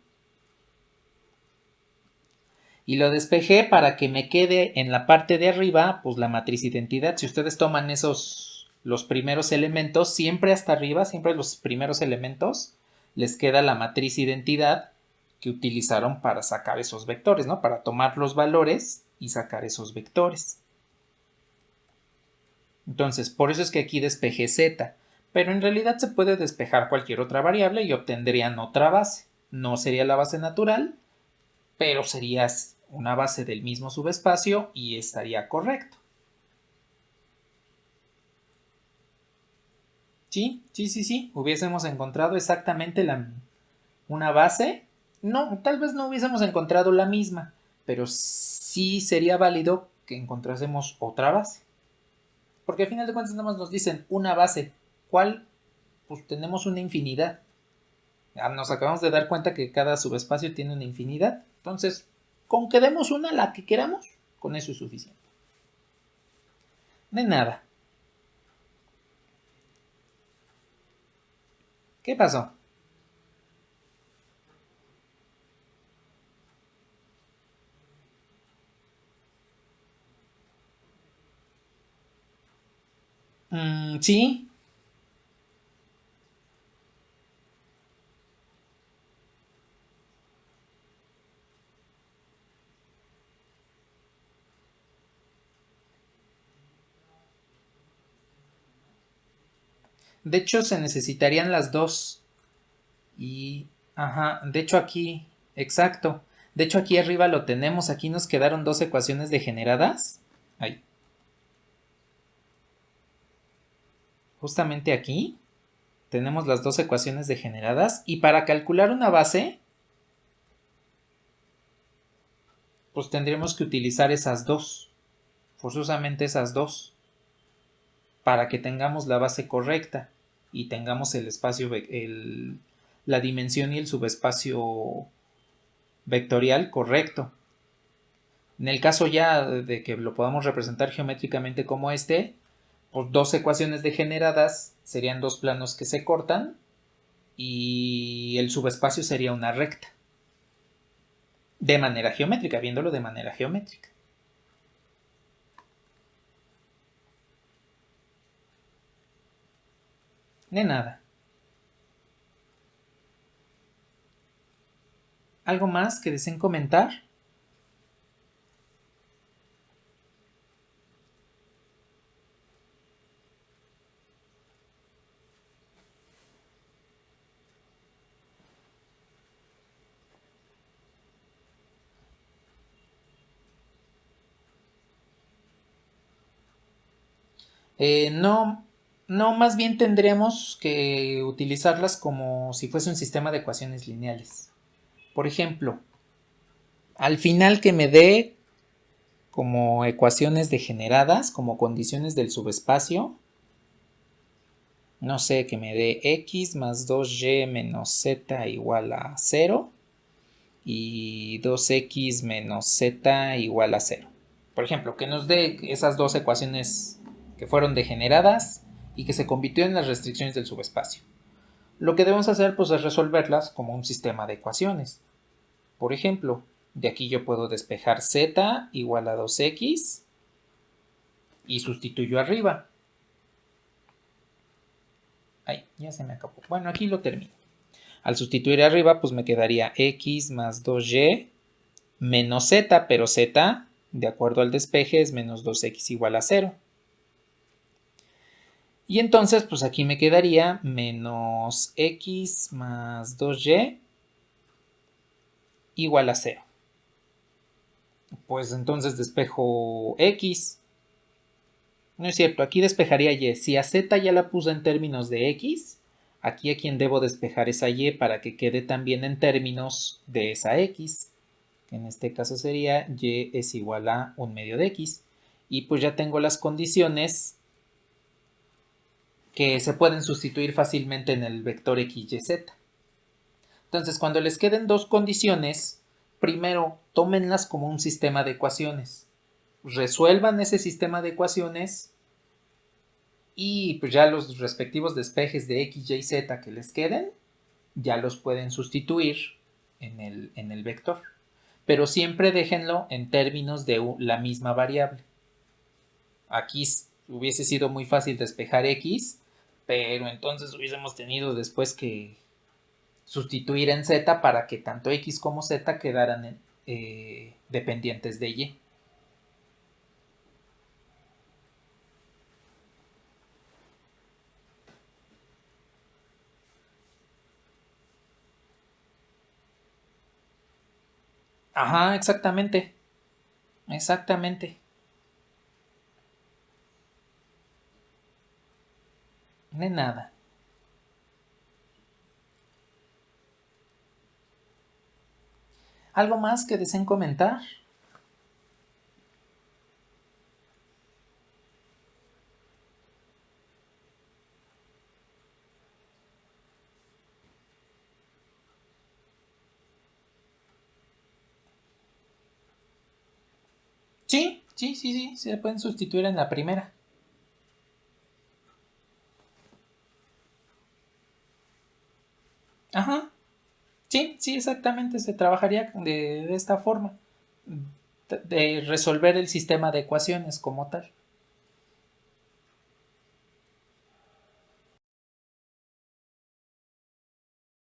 Y lo despejé para que me quede en la parte de arriba, pues la matriz identidad. Si ustedes toman los primeros elementos, siempre hasta arriba, siempre los primeros elementos, les queda la matriz identidad que utilizaron para sacar esos vectores, ¿no? Para tomar los valores y sacar esos vectores. Entonces, por eso es que aquí despejé z, pero en realidad se puede despejar cualquier otra variable y obtendrían otra base. No sería la base natural, pero sería una base del mismo subespacio y estaría correcto. Sí. Hubiésemos encontrado exactamente una base. No, tal vez no hubiésemos encontrado la misma, pero sí sería válido que encontrásemos otra base. Porque al final de cuentas nada más nos dicen una base. ¿Cuál? Pues tenemos una infinidad. Nos acabamos de dar cuenta que cada subespacio tiene una infinidad. Entonces, con que demos una, la que queramos, con eso es suficiente. De nada. ¿Qué pasó? Sí. De hecho, se necesitarían las dos. Y, ajá, de hecho aquí, exacto. De hecho aquí arriba lo tenemos, aquí nos quedaron dos ecuaciones degeneradas. Ahí. Justamente aquí tenemos las dos ecuaciones degeneradas y para calcular una base, pues tendríamos que utilizar esas dos, forzosamente esas dos, para que tengamos la base correcta y tengamos el espacio, la dimensión y el subespacio vectorial correcto. En el caso ya de que lo podamos representar geométricamente como este, pues dos ecuaciones degeneradas serían dos planos que se cortan y el subespacio sería una recta. De manera geométrica, viéndolo de manera geométrica. De nada. ¿Algo más que deseen comentar? No, no, más bien tendríamos que utilizarlas como si fuese un sistema de ecuaciones lineales. Por ejemplo, al final que me dé como ecuaciones degeneradas, como condiciones del subespacio, no sé, que me dé x más 2y menos z igual a 0 y 2x menos z igual a 0. Por ejemplo, que nos dé esas dos ecuaciones que fueron degeneradas y que se convirtieron en las restricciones del subespacio. Lo que debemos hacer pues es resolverlas como un sistema de ecuaciones. Por ejemplo, de aquí yo puedo despejar z igual a 2x y sustituyo arriba. Ay, ya se me acabó. Bueno, aquí lo termino. Al sustituir arriba, pues me quedaría x más 2y menos z, pero z, de acuerdo al despeje, es menos 2x igual a 0. Y entonces, pues aquí me quedaría menos x más 2y igual a 0. Pues entonces despejo x. No es cierto, aquí despejaría y. Si a z ya la puse en términos de x, aquí a quien debo despejar esa y para que quede también en términos de esa x. Que en este caso sería y es igual a 1 medio de x. Y pues ya tengo las condiciones que se pueden sustituir fácilmente en el vector x, y, z. Entonces, cuando les queden dos condiciones, primero tómenlas como un sistema de ecuaciones. Resuelvan ese sistema de ecuaciones y pues ya los respectivos despejes de x, y, z que les queden, ya los pueden sustituir en el vector. Pero siempre déjenlo en términos de la misma variable. Aquí hubiese sido muy fácil despejar x, pero entonces hubiésemos tenido después que sustituir en z para que tanto x como z quedaran dependientes de y. Ajá, exactamente. Exactamente. De nada. ¿Algo más que deseen comentar? Sí, sí, sí, sí, se pueden sustituir en la primera. Ajá, sí, sí, exactamente, se trabajaría de esta forma, de resolver el sistema de ecuaciones como tal.